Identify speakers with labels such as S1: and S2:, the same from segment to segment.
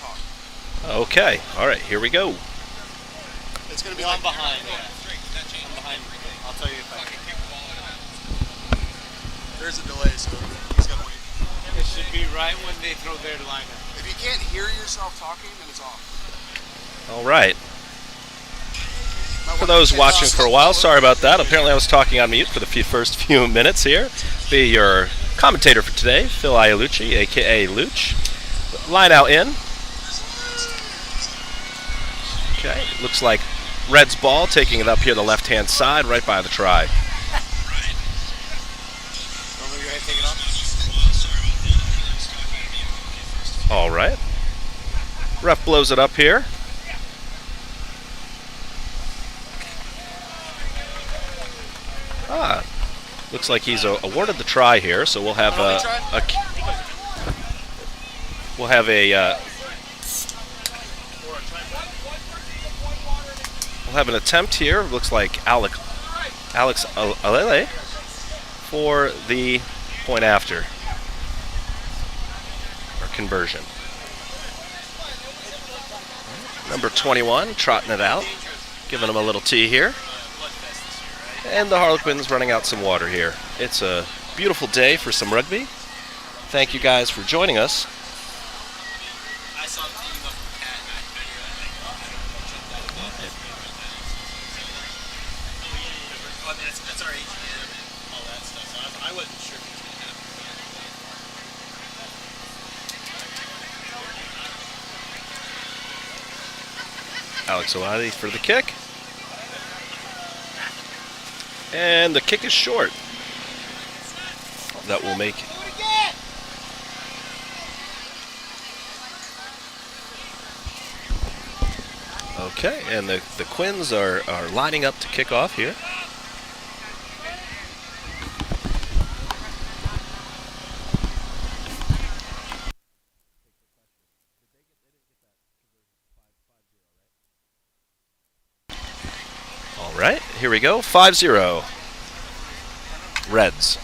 S1: not talk.
S2: Okay. All right. Here we go.
S1: It's going to be
S3: I'm
S1: like
S3: behind. Yeah. I'm behind. I'll tell you if I can.
S1: there's a delay, so he's got to wait.
S3: It should be right when they throw their liner.
S1: If you can't hear yourself talking, then it's off.
S2: All right. For those watching for a while, sorry about that. Apparently I was talking on mute for the first few minutes here. Be your commentator for today, Phil Iolucci, a.k.a. Luch. Line out in. Okay, looks like Red's ball, taking it up here the left-hand side, right by the try. All right. Ref blows it up here. Looks like he's awarded the try here, so we'll have an attempt here. Looks like Alex Alele for the point after or conversion. Number 21 trotting it out, giving him a little tee here. And the Harlequins running out some water here. It's a beautiful day for some rugby. Thank you guys for joining us. Alex Oladi for the kick. And the kick is short. That will make okay, and the Quins are lining up to kick off here. All right, here we go. 5-0. Reds.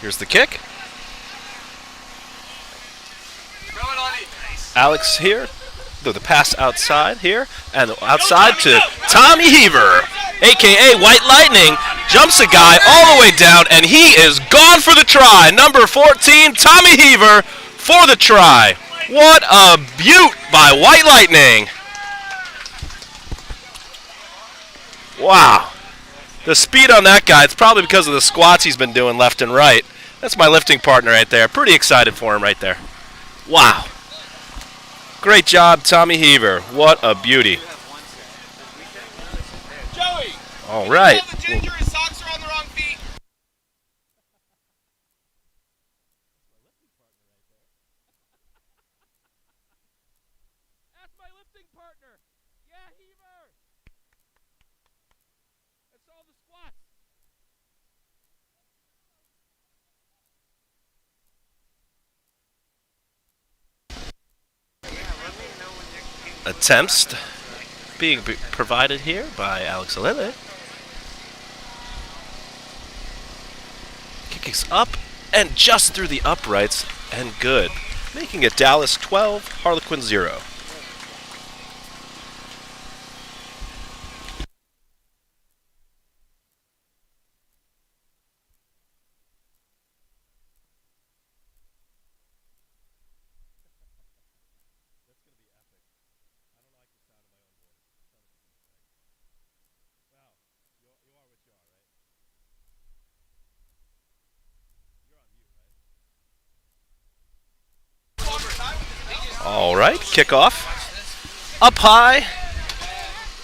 S2: Here's the kick. Alex here. The pass outside here. And outside to Tommy Heaver, a.k.a. White Lightning. Jumps a guy all the way down, and he is gone for the try. Number 14, Tommy Heaver for the try. What a beaut by White Lightning. Wow. The speed on that guy, it's probably because of the squats he's been doing left and right. That's my lifting partner right there. Pretty excited for him right there. Wow. Great job, Tommy Heaver. What a beauty.
S3: Joey.
S2: All right.
S3: The ginger, his socks are on the wrong feet.
S4: That's my lifting partner. Yeah, Heaver. That's all the squats.
S2: Attempts being provided here by Alex Alele. Kicks up and just through the uprights and good. Making it Dallas 12, Harlequin 0. All right, kickoff. Up high.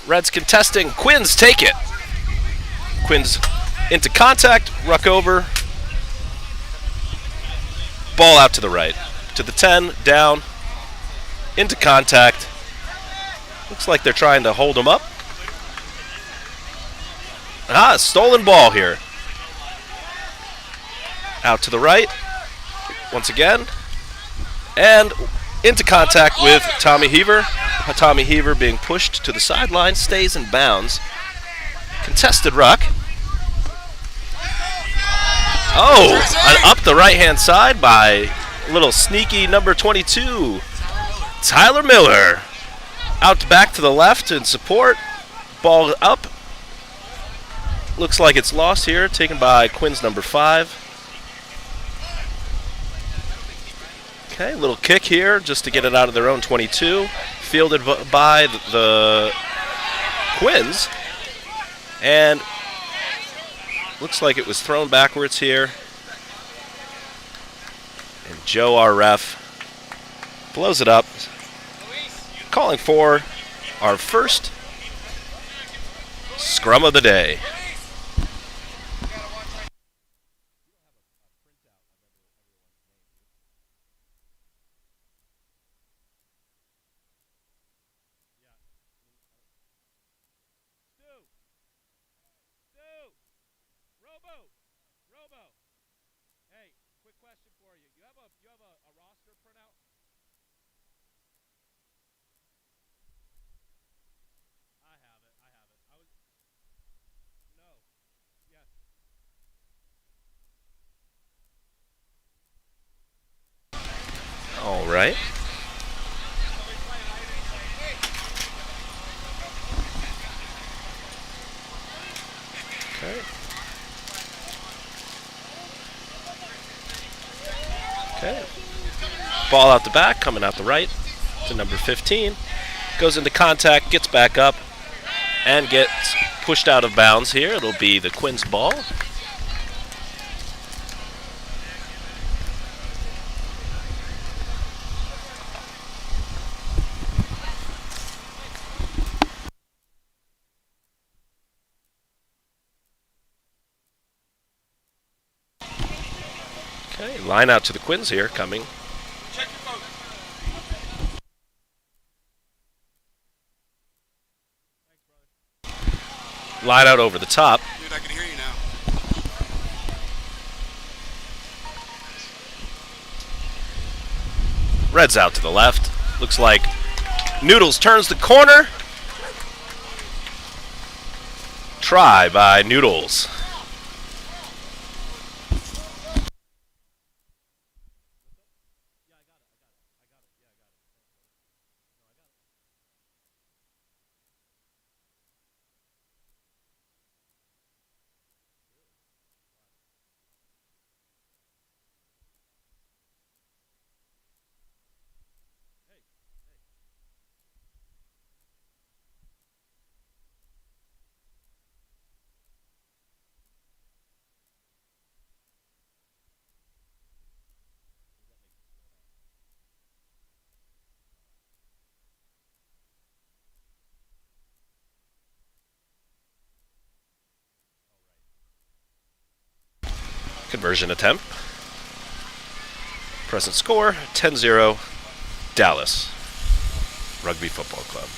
S2: Reds contesting. Quins take it. Quins into contact. Ruck over. Ball out to the right. To the 10, down. Into contact. Looks like they're trying to hold him up. Stolen ball here. Out to the right. Once again. And into contact with Tommy Heaver. Tommy Heaver being pushed to the sideline, stays in bounds. Contested ruck. Oh, up the right-hand side by little sneaky number 22, Tyler Miller. Out back to the left in support. Ball up. Looks like it's lost here, taken by Quins number 5. Okay, little kick here just to get it out of their own 22. Fielded by the Quins. And looks like it was thrown backwards here. And Joe, our ref, blows it up, calling for our first scrum of the day.
S4: Robo. Hey, quick question for you. You have a roster printout? I have it. No. Yes.
S2: All right. Okay. Okay. Ball out the back, coming out the right to number 15. Goes into contact, gets back up, and gets pushed out of bounds here. It'll be the Quins ball. Okay, line out to the Quins here, coming. Line out over the top.
S1: Dude, I can hear you now.
S2: Red's out to the left. Looks like Noodles turns the corner. Try by Noodles. Conversion attempt. Present score, 10-0, Dallas Rugby Football Club.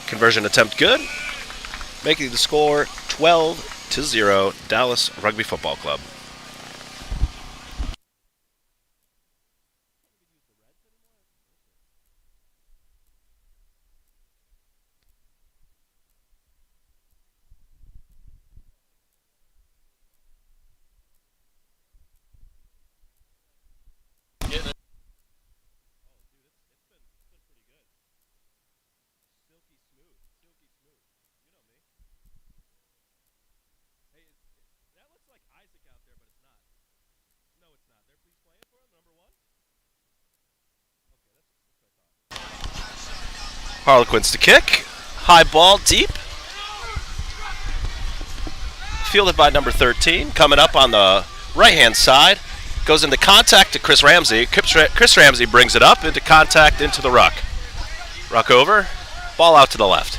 S2: Conversion attempt good, making the score 12-0, Dallas Rugby Football Club. Harlequins to kick. High ball, deep. Fielded by number 13. Coming up on the right-hand side. Goes into contact to Chris Ramsey. Chris Ramsey brings it up into contact into the ruck. Ruck over. Ball out to the left.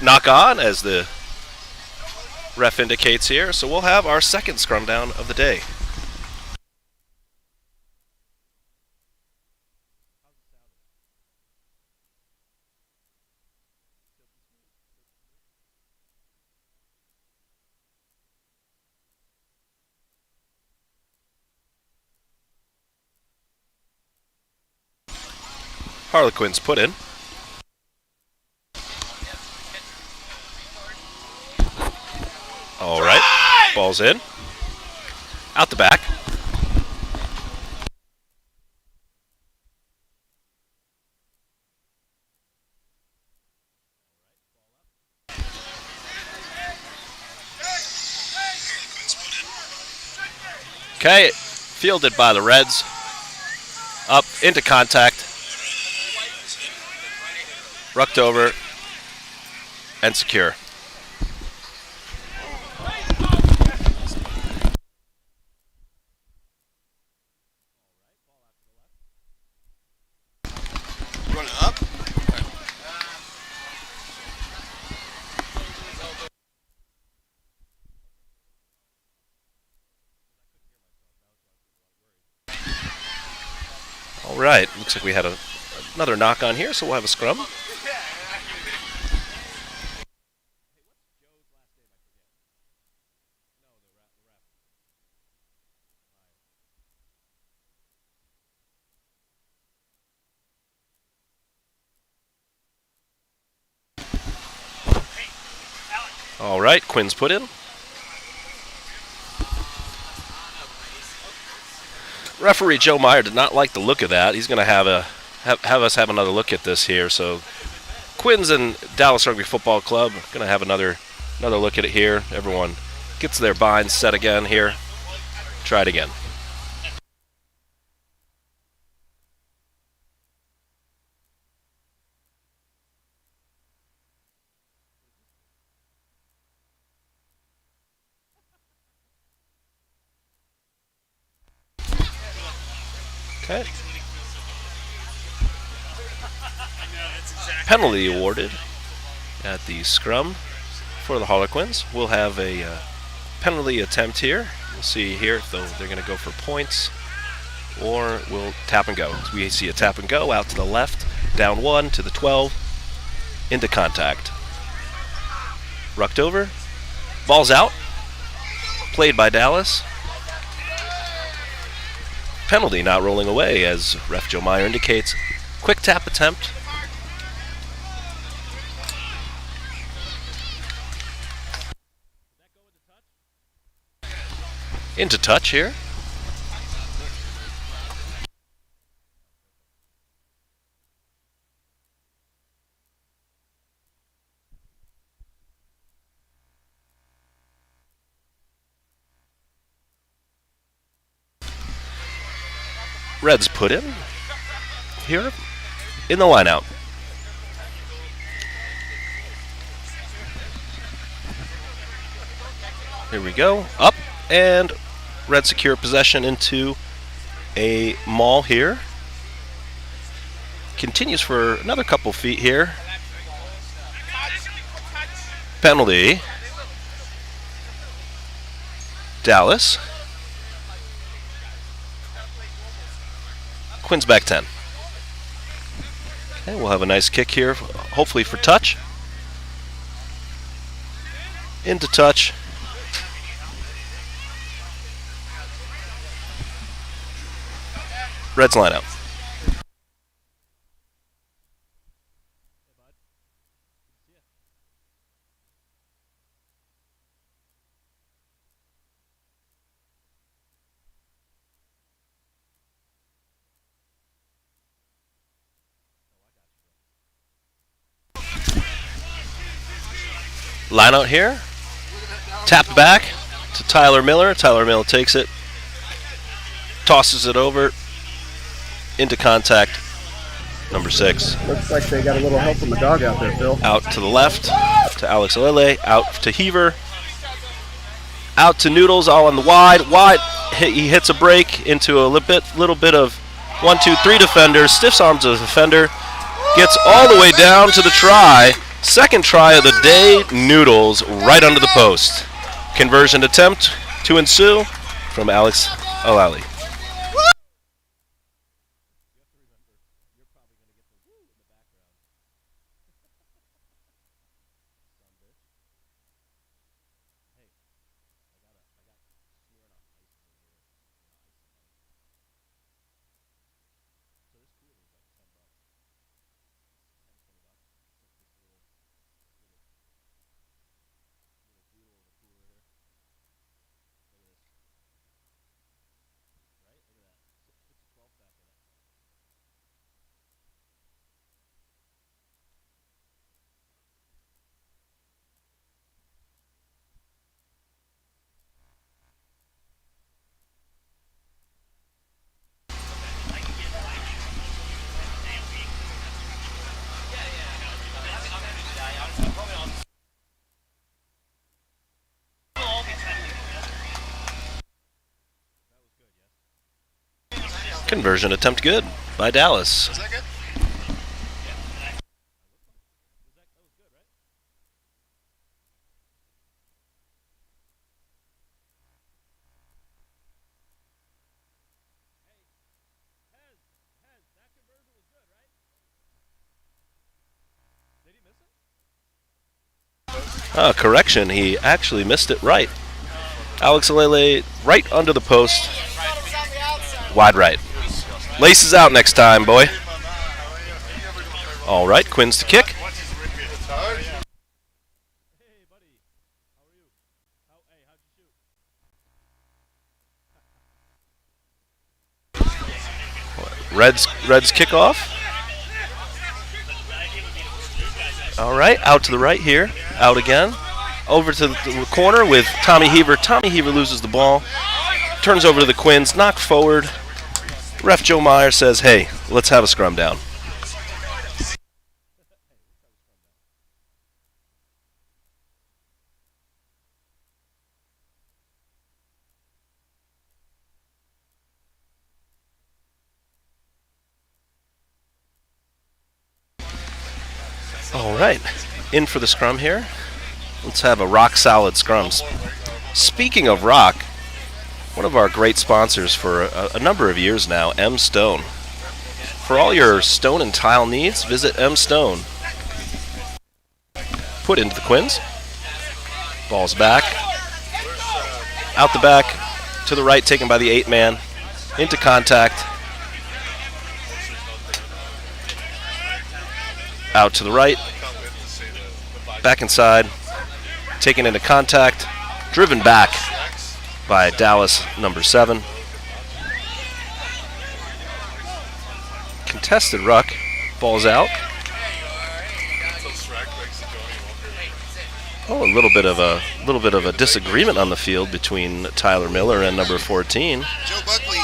S2: Knock on, as the ref indicates here. So we'll have our second scrum down of the day. Harlequins put in. Ball's in. Out the back. Okay, fielded by the Reds. Up into contact. Rucked over and secure.
S1: Run it up.
S2: All right, looks like we had another knock on here, so we'll have a scrum. All right, Quins put in. Referee Joe Meyer did not like the look of that. He's going to have us have another look at this here. So Quins and Dallas Rugby Football Club are going to have another look at it here. Everyone gets their binds set again here. Try it again. Okay. Penalty awarded at the scrum for the Harlequins. We'll have a penalty attempt here. We'll see here if they're going to go for points or we'll tap and go. We see a tap and go out to the left, down 1 to the 12, into contact. Rucked over, ball's out, played by Dallas. Penalty not rolling away as ref Joe Meyer indicates. Quick tap attempt. Into touch here. Reds put in here in the lineout. Here we go. Up and Red secure possession into a maul here. Continues for another couple feet here. Penalty. Dallas. Quins back 10. Okay, we'll have a nice kick here, hopefully for touch. Into touch. Reds line out. Line out here. Tapped back to Tyler Miller. Tyler Miller takes it. Tosses it over. Into contact. Number 6.
S5: Looks like they got a little help from the dog out there, Phil.
S2: Out to the left to Alex Alele. Out to Heaver. Out to Noodles, all on the wide. He hits a break into a little bit of 1, 2, 3 defenders. Stiffs arms the defender. Gets all the way down to the try. Second try of the day. Noodles right under the post. Conversion attempt to ensue from Alex Alele. Conversion attempt good by Dallas.
S1: Was that good?
S2: Correction, he actually missed it right. Alex Alele right under the post. Wide right. Laces out next time, boy. All right, Quins to kick.
S4: Hey, buddy. How are you? How'd you shoot?
S2: Reds kickoff. All right, out to the right here. Out again. Over to the corner with Tommy Heaver. Tommy Heaver loses the ball. Turns over to the Quins. Knocked forward. Ref Joe Meyer says, hey, let's have a scrum down. All right, in for the scrum here. Let's have a rock-solid scrum. Speaking of rock, one of our great sponsors for a number of years now, M Stone. For all your stone and tile needs, visit M Stone. Put into the Quins. Ball's back. Out the back, to the right, taken by the 8-man. Into contact. Out to the right. Back inside. Taken into contact. Driven back by Dallas number 7. Contested ruck. Ball's out. Oh, a little bit of a disagreement on the field between Tyler Miller and number 14.
S1: Joe Buckley.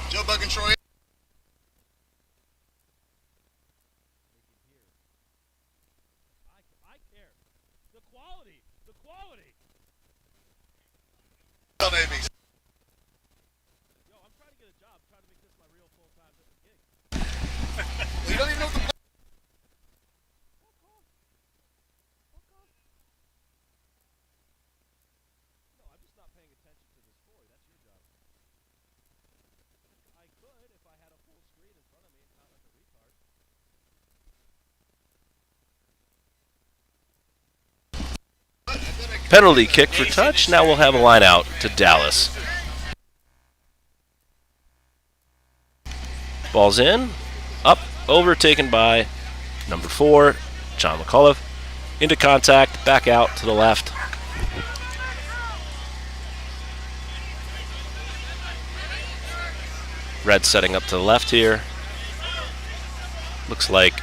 S1: Joe Buck and Troy.
S4: I care. The quality. The quality. Yo, I'm trying to get a job. I'm trying to make this my real full-time gig.
S1: You don't even know what the
S4: No, I'm just not paying attention to the story. That's your job. I could if I had a full screen in front of me and not like a retard.
S2: Penalty kick for touch. Now we'll have a line out to Dallas. Ball's in. Up. Overtaken by number 4, John McCullough. Into contact. Back out to the left. Red setting up to the left here. Looks like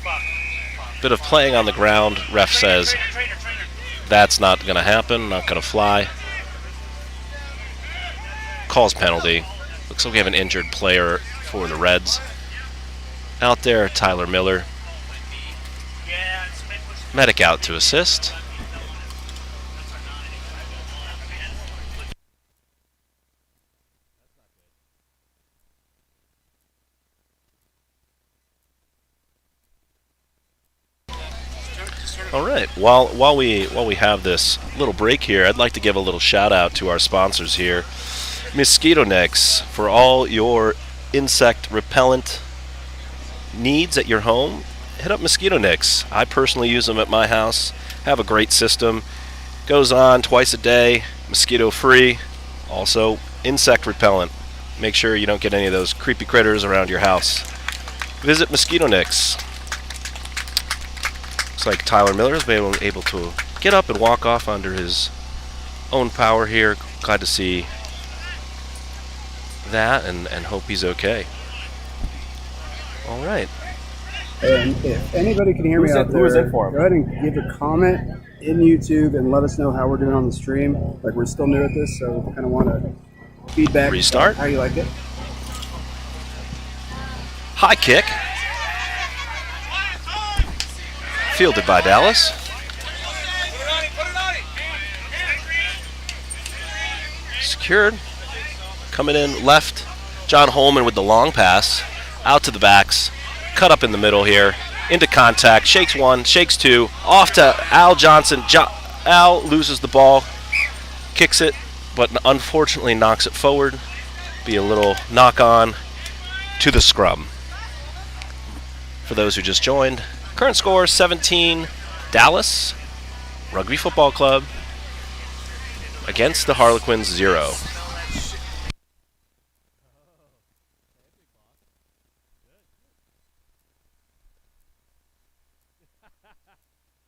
S2: a bit of playing on the ground. Ref says that's not going to happen, not going to fly. Calls penalty. Looks like we have an injured player for the Reds. Out there, Tyler Miller. Medic out to assist. All right. While we have this little break here, I'd like to give a little shout out to our sponsors here, Mosquito Nix, for all your insect repellent needs at your home. Hit up Mosquito Nix. I personally use them at my house. Have a great system. Goes on twice a day. Mosquito free. Also insect repellent. Make sure you don't get any of those creepy critters around your house. Visit Mosquito Nix. Looks like Tyler Miller has been able to get up and walk off under his own power here. Glad to see that and hope he's okay. All right.
S5: And if anybody can hear me out there, go ahead and give a comment in YouTube and let us know how we're doing on the stream. Like, we're still new at this, so we kind of want to feedback.
S2: Restart.
S5: How you like it.
S2: High kick. Fielded by Dallas. Secured. Coming in left John Holman with the long pass. Out to the backs. Cut up in the middle here. Into contact. Shakes one. Shakes two. Off to Al Johnson. Al loses the ball. Kicks it, but unfortunately knocks it forward. Be a little knock-on to the scrum. For those who just joined, current score 17 Dallas Rugby Football Club against the Harlequins 0.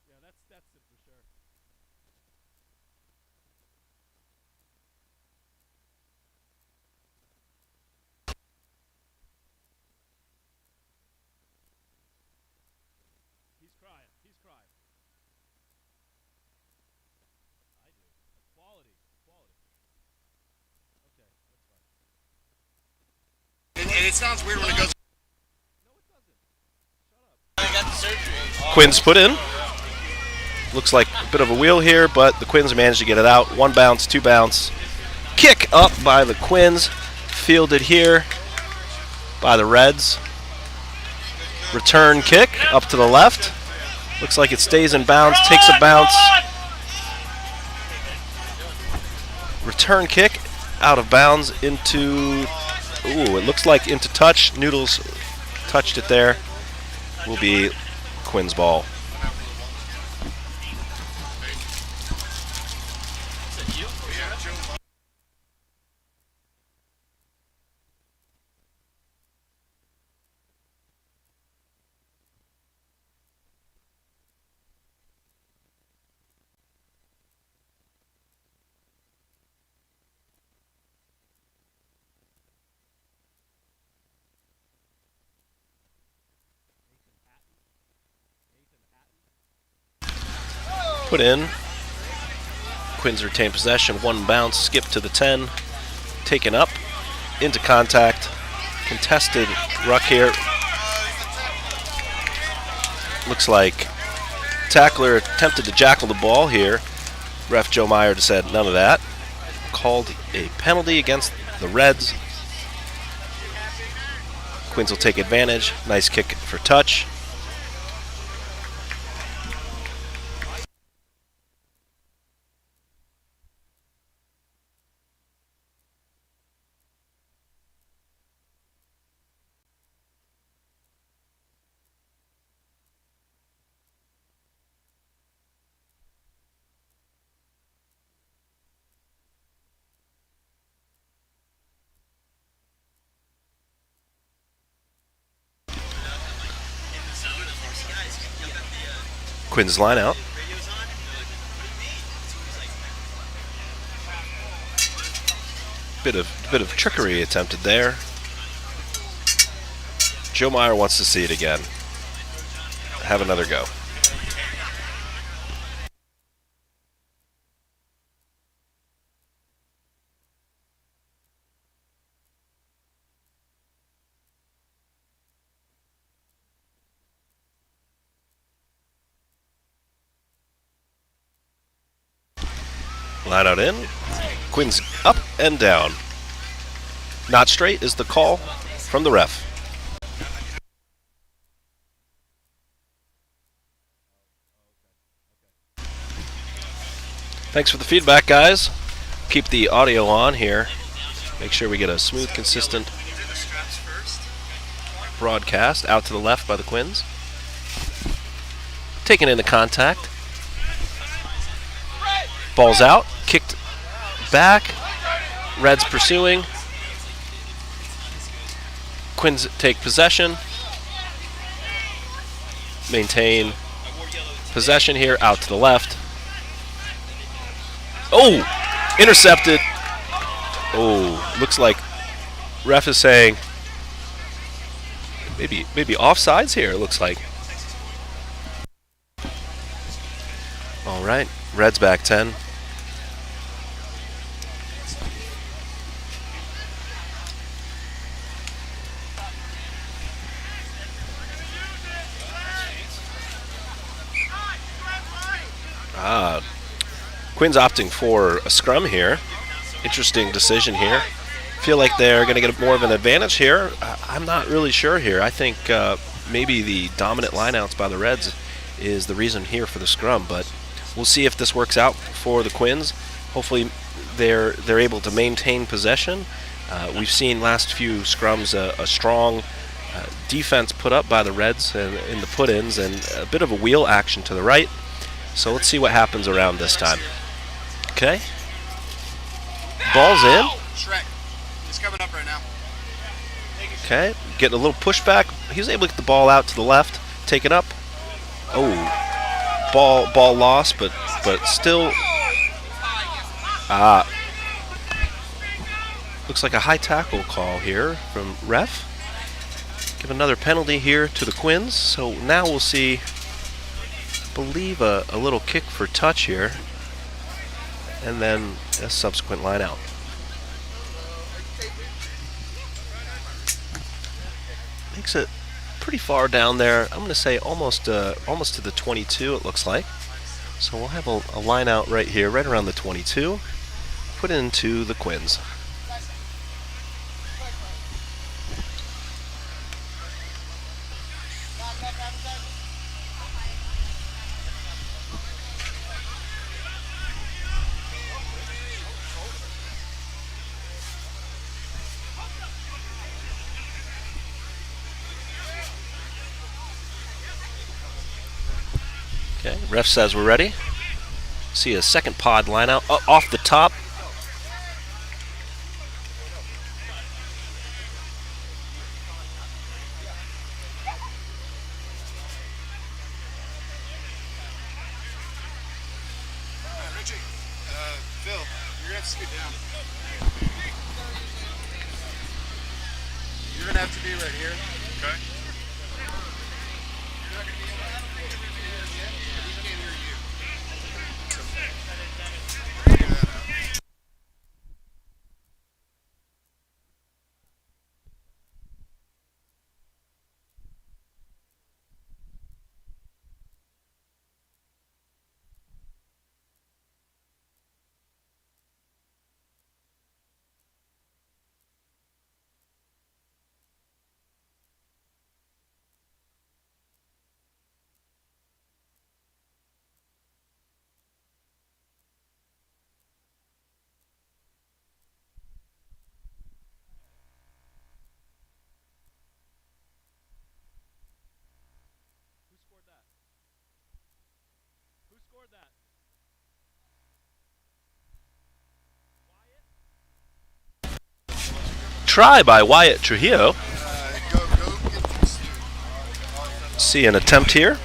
S4: Yeah, that's it for sure. He's crying. He's crying. I do. Quality. Quality. Okay, that's fine.
S1: And it sounds weird when it goes.
S4: No, it doesn't. Shut up.
S3: I got the surgery.
S2: Quins put in. Looks like a bit of a wheel here, but the Quins managed to get it out. 1 bounce, 2 bounce. Kick up by the Quins. Fielded here by the Reds. Return kick up to the left. Looks like it stays in bounds, takes a bounce. Return kick out of bounds into, ooh, it looks like into touch. Noodles touched it there. Will be Quins ball. Put in. Quins retain possession. 1 bounce. Skip to the 10. Taken up. Into contact. Contested ruck here. Looks like tackler attempted to jackal the ball here. Ref Joe Meyer said none of that. Called a penalty against the Reds. Quins will take advantage. Nice kick for touch. Quins line out. Bit of trickery attempted there. Joe Meyer wants to see it again. Have another go. Line out in. Quins up and down. Not straight is the call from the ref. Thanks for the feedback, guys. Keep the audio on here. Make sure we get a smooth, consistent broadcast. Out to the left by the Quins. Taken into contact. Ball's out. Kicked back. Reds pursuing. Quins take possession. Maintain possession here. Out to the left. Oh! Intercepted. Oh, looks like ref is saying maybe offsides here, it looks like. All right, Reds back 10. Quins opting for a scrum here. Interesting decision here feel like they're going to get more of an advantage here. I'm not really sure here. I think maybe the dominant lineouts by the Reds is the reason here for the scrum, but we'll see if this works out for the Quins. Hopefully they're able to maintain possession. We've seen last few scrums a strong defense put up by the Reds in the put-ins and a bit of a wheel action to the right. So let's see what happens around this time. Okay. Ball's in.
S1: Shrek. He's coming up right now.
S2: Okay, getting a little pushback. He was able to get the ball out to the left, take it up. Oh, ball lost, but still. Looks like a high tackle call here from ref. Give another penalty here to the Quins. So now we'll see, I believe, a little kick for touch here, and then a subsequent line out. Makes it pretty far down there. I'm going to say almost to the 22, it looks like. So we'll have a line out right here, right around the 22. Put into the Quins. Okay, ref says we're ready. See a second pod line out off the top.
S1: Richie, Phil, you're going to have to scoot down. You're going to have to be right here. Okay.
S4: Who scored that?
S2: Try by Wyatt Trujillo.
S1: Go get this.
S2: See an attempt here.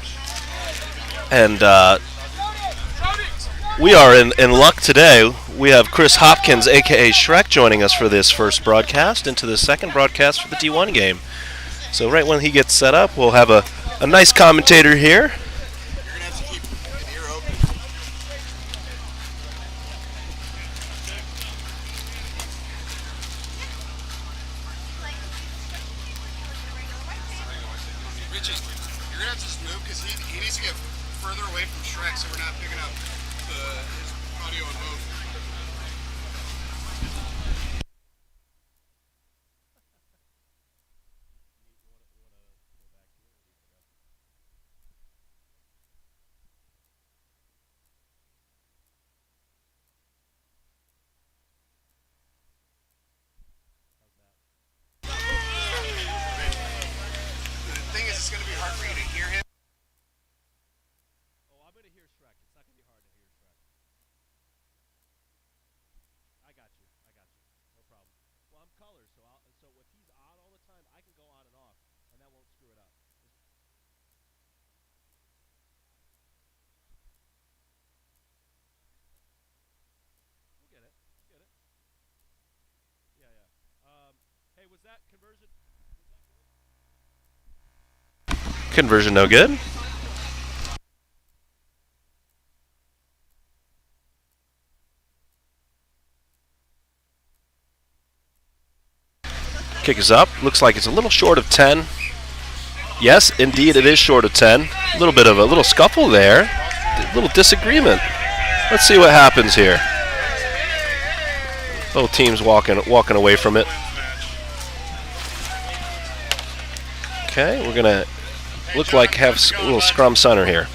S2: And we are in luck today. We have Chris Hopkins, a.k.a. Shrek, joining us for this first broadcast into the second broadcast for the D1 game. So right when he gets set up, we'll have a nice commentator here.
S1: You're going to have to keep an ear open. Richie, you're going to have to just move because he needs to get further away from Shrek so we're not picking up his audio on both. The thing is, it's going to be hard for you to hear him.
S4: Oh, I'm going to hear Shrek. It's not going to be hard to hear Shrek. I got you. No problem. Well, I'm color, so if he's on all the time, I can go on and off, and that won't screw it up. We'll get it. Yeah. Hey, was that conversion?
S2: Conversion no good. Kick is up. Looks like it's a little short of 10. Yes, indeed, it is short of 10. A little scuffle there. A little disagreement. Let's see what happens here. Both teams walking away from it. Okay, we're gonna look like have a little scrum center here.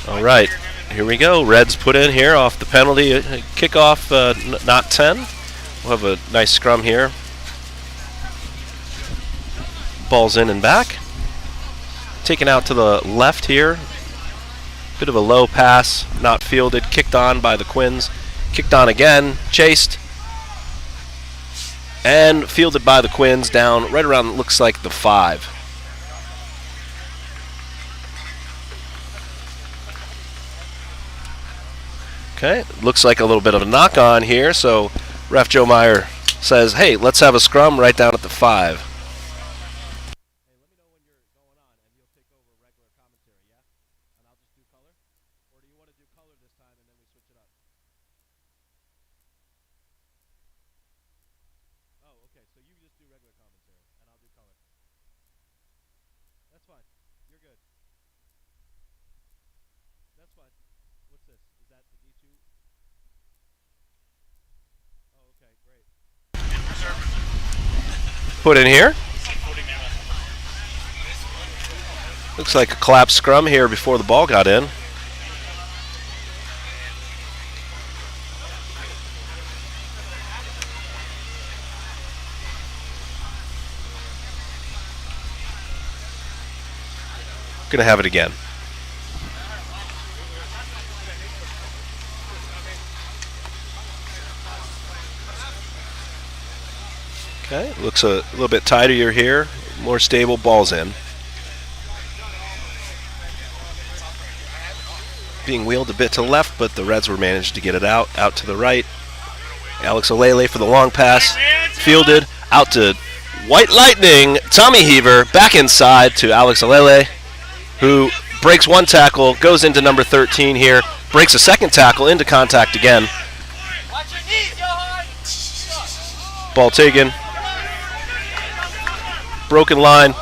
S2: All right, here we go. Reds put in here off the penalty kickoff, not 10. We'll have a nice scrum here. Ball's in and back. Taken out to the left here. Bit of a low pass, not fielded. Kicked on by the Quins. Kicked on again, chased. And fielded by the Quins down right around, looks like the 5. Okay, looks like a little bit of a knock on here, so Ref Joe Meyer says, hey, let's have a scrum right down at the 5.
S4: Hey, let me know when you're going on, and you'll take over regular commentary, yeah? And I'll just do color? Or do you want to do color this time and then we switch it up? Oh, okay, so you just do regular commentary, and I'll do color. That's fine. You're good. That's fine. What's this? Is that the D2? Oh, okay, great.
S2: Put in here. Looks like a collapsed scrum here before the ball got in. Gonna have it again. Okay, looks a little bit tighter here, more stable, ball's in. Being wheeled a bit to the left, but the Reds were managed to get it out to the right. Alex Olele for the long pass, fielded, out to White Lightning, Tommy Heaver, back inside to Alex Olele, who breaks one tackle, goes into number 13 here, breaks a second tackle, into contact again. Ball taken. Broken line.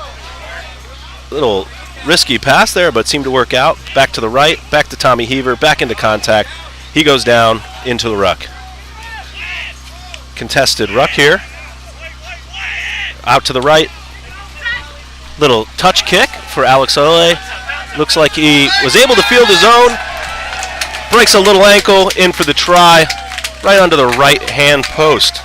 S2: Little risky pass there, but seemed to work out. Back to the right, back to Tommy Heaver, back into contact. He goes down into the ruck. Contested ruck here. Out to the right. Little touch kick for Alex Ole. Looks like he was able to field his own. Breaks a little ankle, in for the try, right under the right hand post.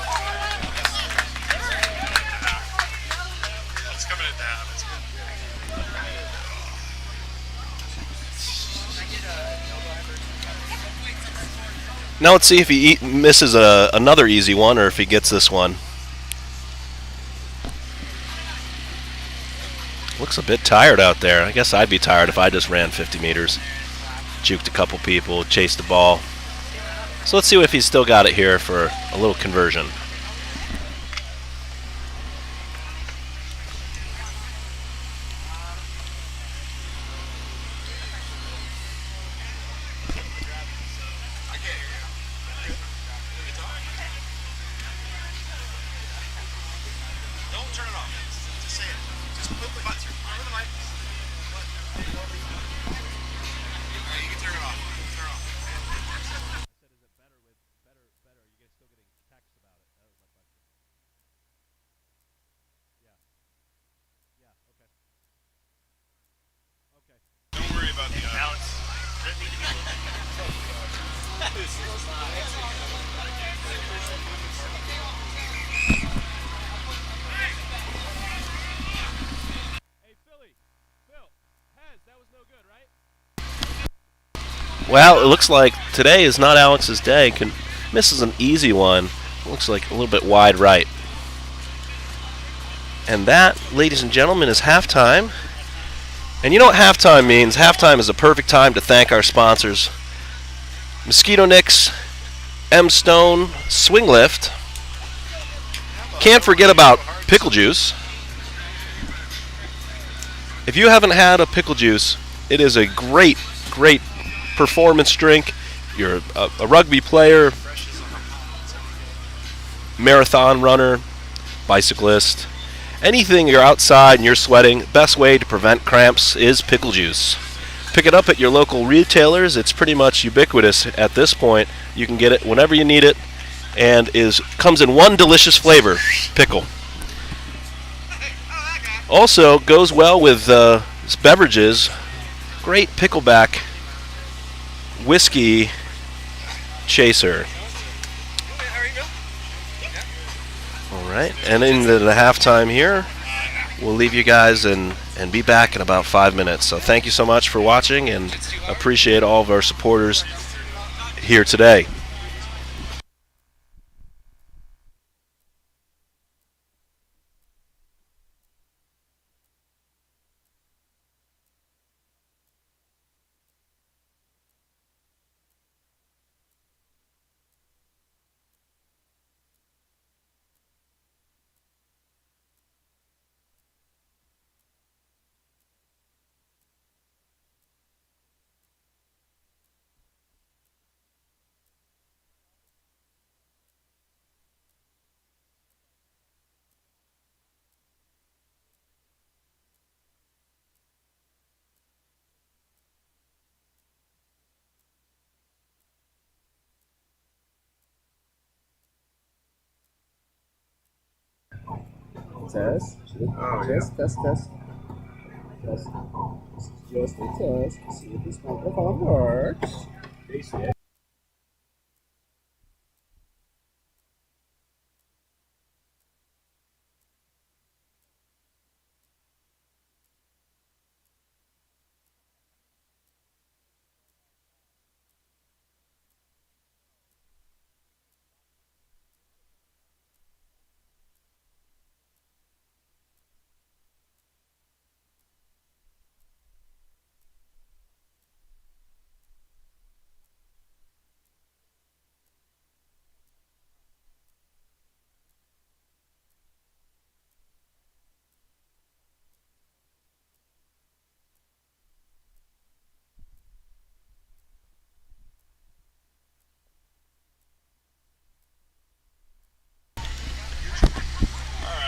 S2: Now let's see if he misses another easy one or if he gets this one. Looks a bit tired out there. I guess I'd be tired if I just ran 50 meters. Juked a couple people, chased the ball. So let's see if he's still got it here for a little conversion. Well, it looks like today is not Alex's day. Misses an easy one. Looks like a little bit wide right. And that, ladies and gentlemen, is halftime. And you know what halftime means? Halftime is a perfect time to thank our sponsors. Mosquito Nix, M Stone, Swing Lift. Can't forget about pickle juice. If you haven't had a pickle juice, it is a great, great performance drink. You're a rugby player, marathon runner, bicyclist, anything you're outside and you're sweating, best way to prevent cramps is pickle juice. Pick it up at your local retailers. It's pretty much ubiquitous at this point. You can get it whenever you need it, and comes in one delicious flavor, pickle. Also goes well with beverages. Great pickleback whiskey chaser. All right, and into the halftime here, we'll leave you guys and be back in about 5 minutes. So thank you so much for watching, and appreciate all of our supporters here today.
S5: Test. Test. Test. Test. Test. Just a test to see if this microphone works.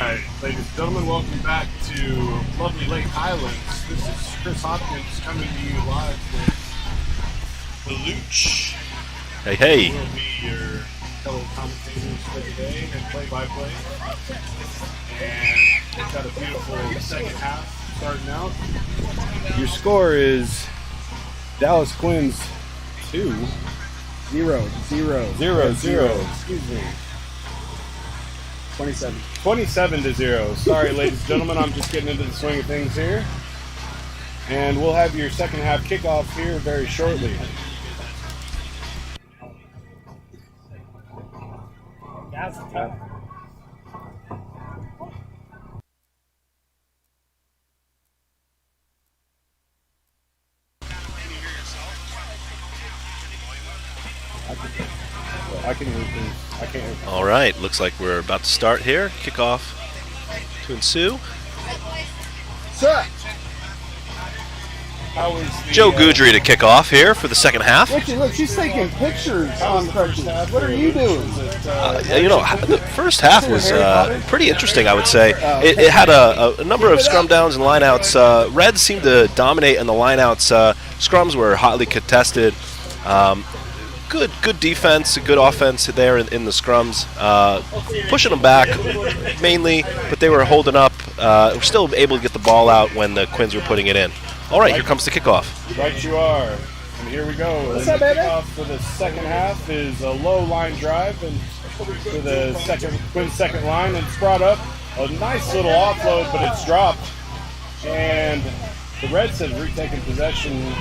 S6: Alright, ladies and gentlemen, welcome back to lovely Lake Highlands. This is Chris Hopkins coming to you live with the Luch.
S2: Hey, hey.
S6: We'll be your fellow commentators for today and play-by-play. And we've got a beautiful second half starting out. Your score is Dallas Quins 2. 0-0. Excuse me. 27-0. Sorry, ladies and gentlemen, I'm just getting into the swing of things here. And we'll have your second half kickoff here very shortly. That's tough. I can hear things. I can't hear things.
S2: All right, looks like we're about to start here. Kickoff to ensue.
S5: Sir!
S6: How was the,
S2: Joe Goodry to kick off here for the second half.
S5: Richie, look, she's taking pictures on crutches. What are you doing?
S2: The first half was pretty interesting, I would say. It had a number of scrum downs and lineouts. Reds seemed to dominate in the lineouts. Scrums were hotly contested. Good defense, good offense there in the scrums, pushing them back mainly, but they were holding up. Were still able to get the ball out when the Quins were putting it in. All right, here comes the kickoff.
S6: Right you are. And here we go.
S5: What's
S6: the
S5: up, baby?
S6: kickoff for the second half is a low line drive and to the Quins second line, and it's brought up a nice little offload, but it's dropped. And the Reds have retaken possession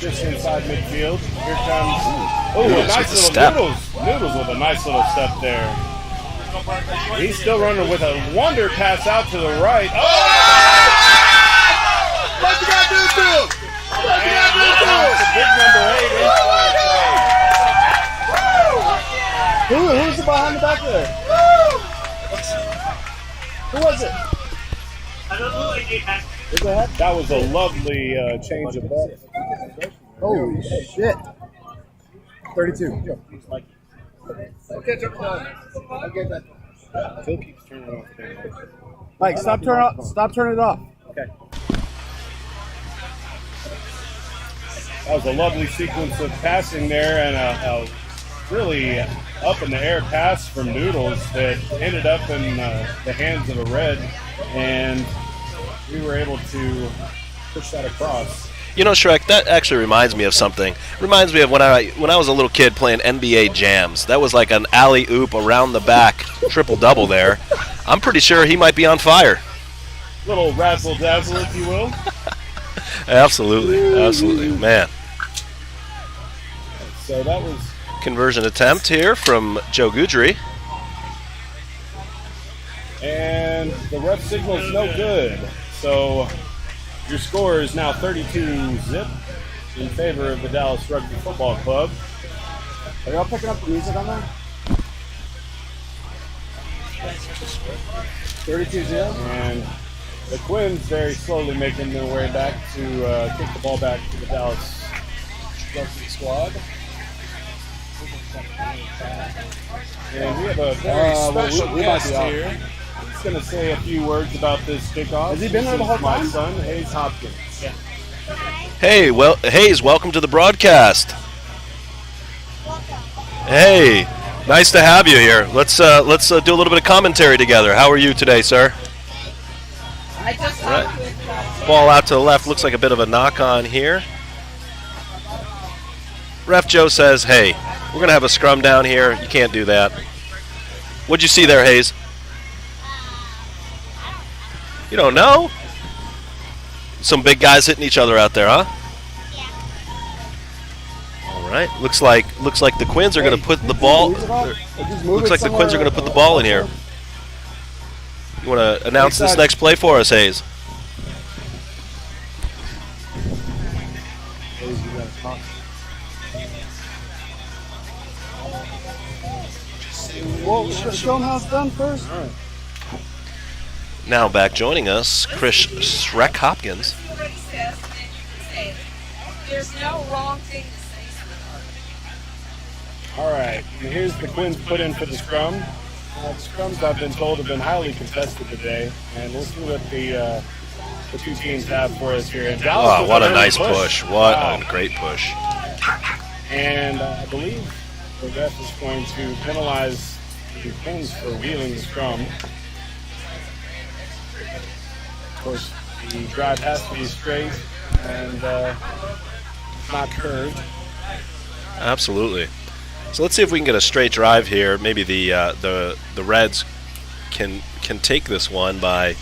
S6: just inside midfield. Here comes a nice little
S2: step.
S6: Noodles with a nice little step there. He's still running with a wonder pass out to the right.
S5: What you got to do to him? What you got to do to him?
S6: Big number 8
S5: Who's the behind the back there? Who was it? Is it head?
S6: That was a lovely change of ball.
S5: Holy shit. 32. Okay, jump down. I'll get that.
S6: Phil keeps turning off the thing.
S5: Mike, stop turning it off.
S6: Okay. That was a lovely sequence of passing there, and a really up in the air pass from Noodles that ended up in the hands of a Red, and we were able to push that across.
S2: You know, Shrek, that actually reminds me of something. Reminds me of when I was a little kid playing NBA Jams. That was like an alley-oop around the back triple-double there. I'm pretty sure he might be on fire.
S6: Little razzle-dazzle, if you will.
S2: Absolutely, man.
S6: So that was
S2: Conversion attempt here from Joe Goudry.
S6: And the ref signal's no good. So your score is now 32-zip in favor of the Dallas Rugby Football Club.
S5: Are y'all picking up the music on that? 32-0.
S6: And the Quins very slowly making their way back to kick the ball back to the Dallas Rugby squad. And we have a very special guest here. He's going to say a few words about this kickoff.
S5: Has he been there the whole time?
S6: My son, Hayes Hopkins. Yeah.
S2: Hey, well, Hayes, welcome to the broadcast. Hey, nice to have you here. Let's do a little bit of commentary together. How are you today, sir?
S7: I just
S2: Right. Ball out to the left. Looks like a bit of a knock on here. Ref Joe says, hey, we're going to have a scrum down here. You can't do that. What'd you see there, Hayes? You don't know? Some big guys hitting each other out there, huh? All right. Looks like the Quins are going to put the ball. Looks like the Quins are going to put the ball in here. You want to announce this next play for us, Hayes?
S5: Well, show them how it's done first.
S6: All right.
S2: Now back joining us, Chris Shrek Hopkins.
S7: There's no wrong thing to say.
S6: All right. And here's the Quins put in for the scrum. The scrums, I've been told, have been highly contested today, and we'll see what the two teams have for us here. And Dallas
S2: Oh, what a
S6: early
S2: nice push. What a great push.
S6: And I believe the ref is going to penalize the Quins for wheeling the scrum. Of course, the drive has to be straight and not curved.
S2: Absolutely. So let's see if we can get a straight drive here. Maybe the Reds can take this one by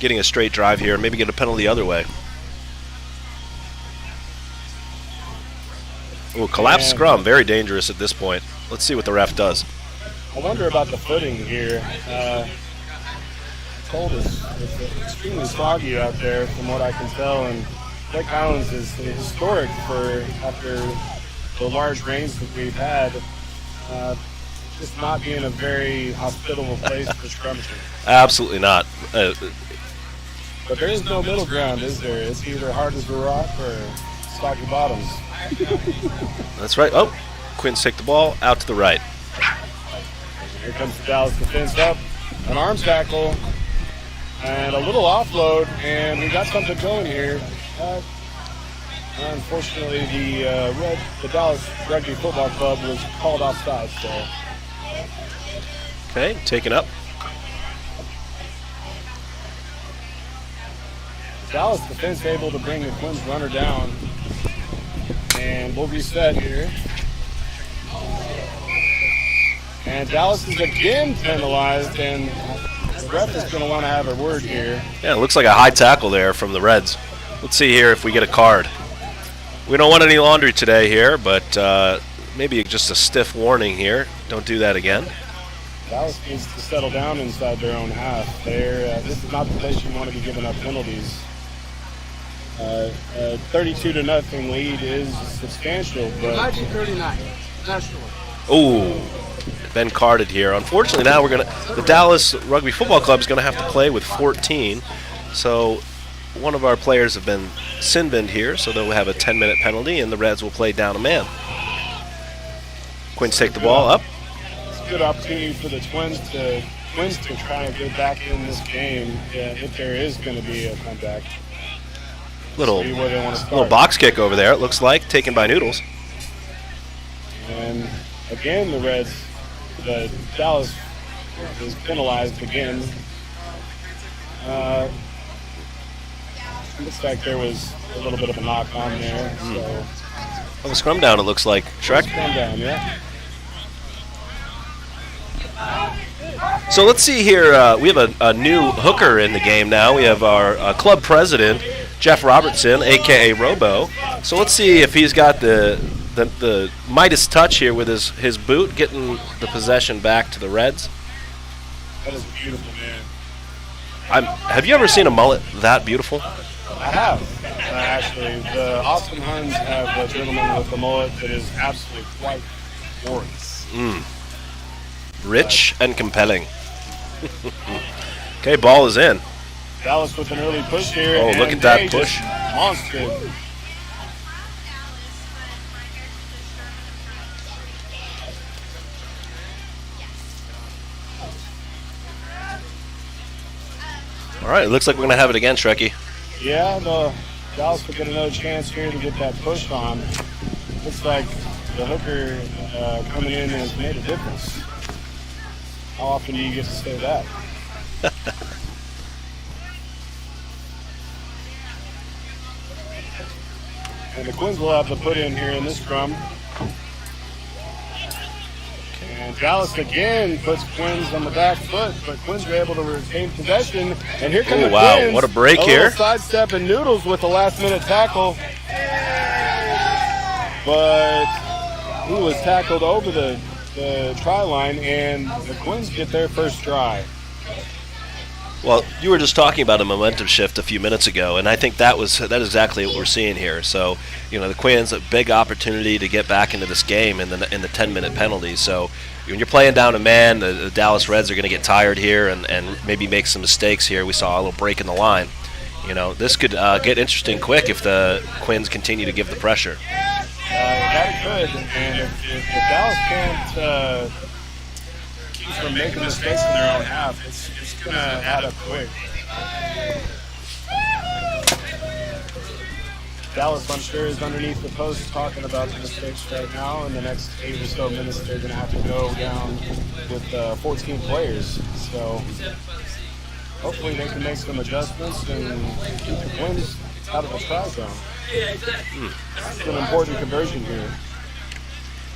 S2: getting a straight drive here and maybe get a penalty the other way. Ooh, collapsed scrum, very dangerous at this point. Let's see what the ref does.
S6: I wonder about the footing here. Cold is extremely foggy out there from what I can tell, and Lake Highlands is historic for after the large rains that we've had, just not being a very hospitable place for scrummaging.
S2: Absolutely not.
S6: But there is no middle ground, is there? It's either hard as a rock or stocky bottoms.
S2: That's right. Oh, Quins take the ball out to the right.
S6: Here comes the Dallas defense up, an arms tackle, and a little offload, and we got something going here. Unfortunately, the Dallas Rugby Football Club was called offside. So.
S2: Okay, taken up.
S6: Dallas defense able to bring the Quins runner down, and we'll reset here. And Dallas is again penalized, and the ref is going to want to have a word here.
S2: Yeah, it looks like a high tackle there from the Reds. Let's see here if we get a card. We don't want any laundry today here, but maybe just a stiff warning here. Don't do that again.
S6: Dallas needs to settle down inside their own half. This is not the place you want to be giving up penalties. 32-0 lead is substantial, but
S5: 1939 national.
S2: Ooh, been carded here. Unfortunately, now the Dallas Rugby Football Club is gonna have to play with 14. So one of our players have been sin-binned here, so they'll have a 10-minute penalty, and the Reds will play down a man. Quins take the ball up.
S6: good opportunity for the Quins to try and get back in this game if there is going to be a comeback.
S2: Little
S6: See where they want to start.
S2: little box kick over there, it looks like, taken by Noodles.
S6: And again, the Dallas is penalized again. Looks like there was a little bit of a knock on there. So
S2: Well, the scrum down, it looks like. Shrek?
S6: scrum down, yeah.
S2: So let's see here. We have a new hooker in the game now. We have our club president, Jeff Robertson, a.k.a. Robo. So let's see if he's got the Midas touch here with his boot, getting the possession back to the Reds.
S6: That is beautiful, man.
S2: Have you ever seen a mullet that beautiful?
S6: I have, actually. The Austin Huns have a gentleman with a mullet that is absolutely quite glorious.
S2: Rich and compelling. Okay, ball is in.
S6: Dallas with an early push here.
S2: Oh, look
S6: and
S2: at that
S6: they just
S2: push.
S6: Monster.
S2: All right, it looks like we're going to have it again, Shrekky.
S6: Yeah, Dallas will get another chance here to get that push on. Looks like the hooker coming in has made a difference. How often do you get to say that? And the Quins will have to put in here in this scrum. And Dallas again puts Quins on the back foot, but Quins are able to retain possession. And here come the
S2: wow,
S6: Quins.
S2: what a break
S6: little
S2: here.
S6: Sidestep and Noodles with the last-minute tackle. But he was tackled over the try line, and the Quins get their first try.
S2: Well, you were just talking about a momentum shift a few minutes ago, and I think that is exactly what we're seeing here. So, the Quins, a big opportunity to get back into this game in the 10-minute penalty. So, when you're playing down a man, the Dallas Reds are going to get tired here and maybe make some mistakes here. We saw a little break in the line. This could get interesting quick if the Quins continue to give the pressure.
S6: That it could, and if Dallas can't keep from making mistakes in their own half, it's going to add up quick. Dallas, I'm sure, is underneath the post talking about the mistakes right now. In the next 8 or so minutes, they're going to have to go down with 14 players. So hopefully they can make some adjustments and keep the Quins out of the try zone. It's an important conversion here.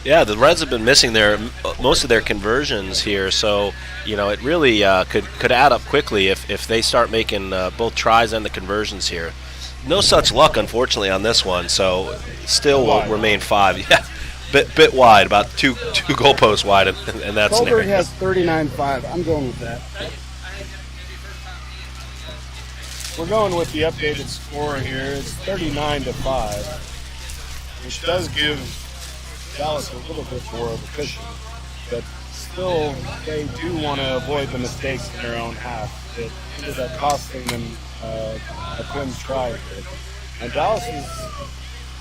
S2: Yeah, the Reds have been missing most of their conversions here, so it really could add up quickly if they start making both tries and the conversions here. No such luck, unfortunately, on this one, so still will remain 5. Yeah, bit wide, about two goalposts wide, and that's
S5: Colbert has 39-5. I'm going with that.
S6: We're going with the updated score here. It's 39-5, which does give Dallas a little bit more of a cushion, but still they do want to avoid the mistakes in their own half that ended up costing them a Quins try here. And Dallas is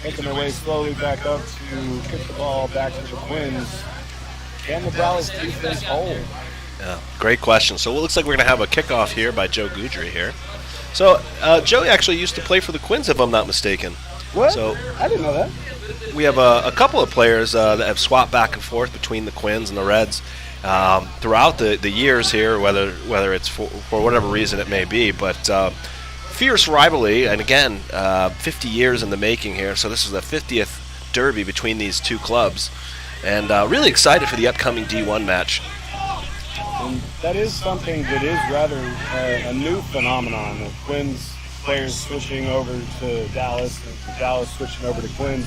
S6: making their way slowly back up to kick the ball back to the Quins. Can the Dallas defense hold?
S2: Yeah, great question. So it looks like we're going to have a kickoff here by Joe Goudry here. So Joey actually used to play for the Quins, if I'm not mistaken.
S5: What?
S2: So
S5: I didn't know that.
S2: we have a couple of players that have swapped back and forth between the Quins and the Reds throughout the years here, whether it's for whatever reason it may be. But fierce rivalry, and again, 50 years in the making here. So this is the 50th derby between these two clubs, and really excited for the upcoming D1 match.
S6: And that is something that is rather a new phenomenon. The Quins players switching over to Dallas and Dallas switching over to Quins.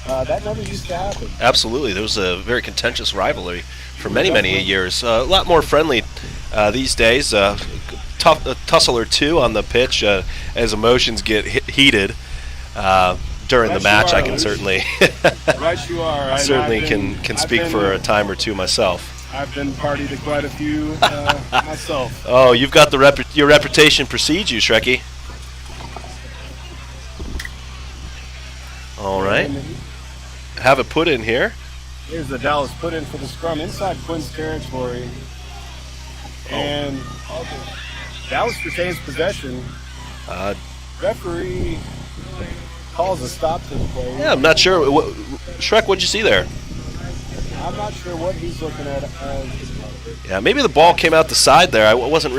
S6: That never used to happen.
S2: Absolutely. There was a very contentious rivalry for many years. A lot more friendly these days. A tussle or two on the pitch as emotions get heated during the match. I can certainly
S6: Right you are.
S2: certainly can speak for a time or two myself.
S6: I've been party to quite a few myself.
S2: Oh, you've got your reputation precedes you, Shrekky. All right. Have it put in here.
S6: Here's the Dallas put in for the scrum inside Quins territory. And Dallas retains possession. Referee calls a stop to the play.
S2: Yeah, I'm not sure. Shrek, what'd you see there?
S6: I'm not sure what he's looking at.
S2: Yeah, maybe the ball came out the side there. I didn't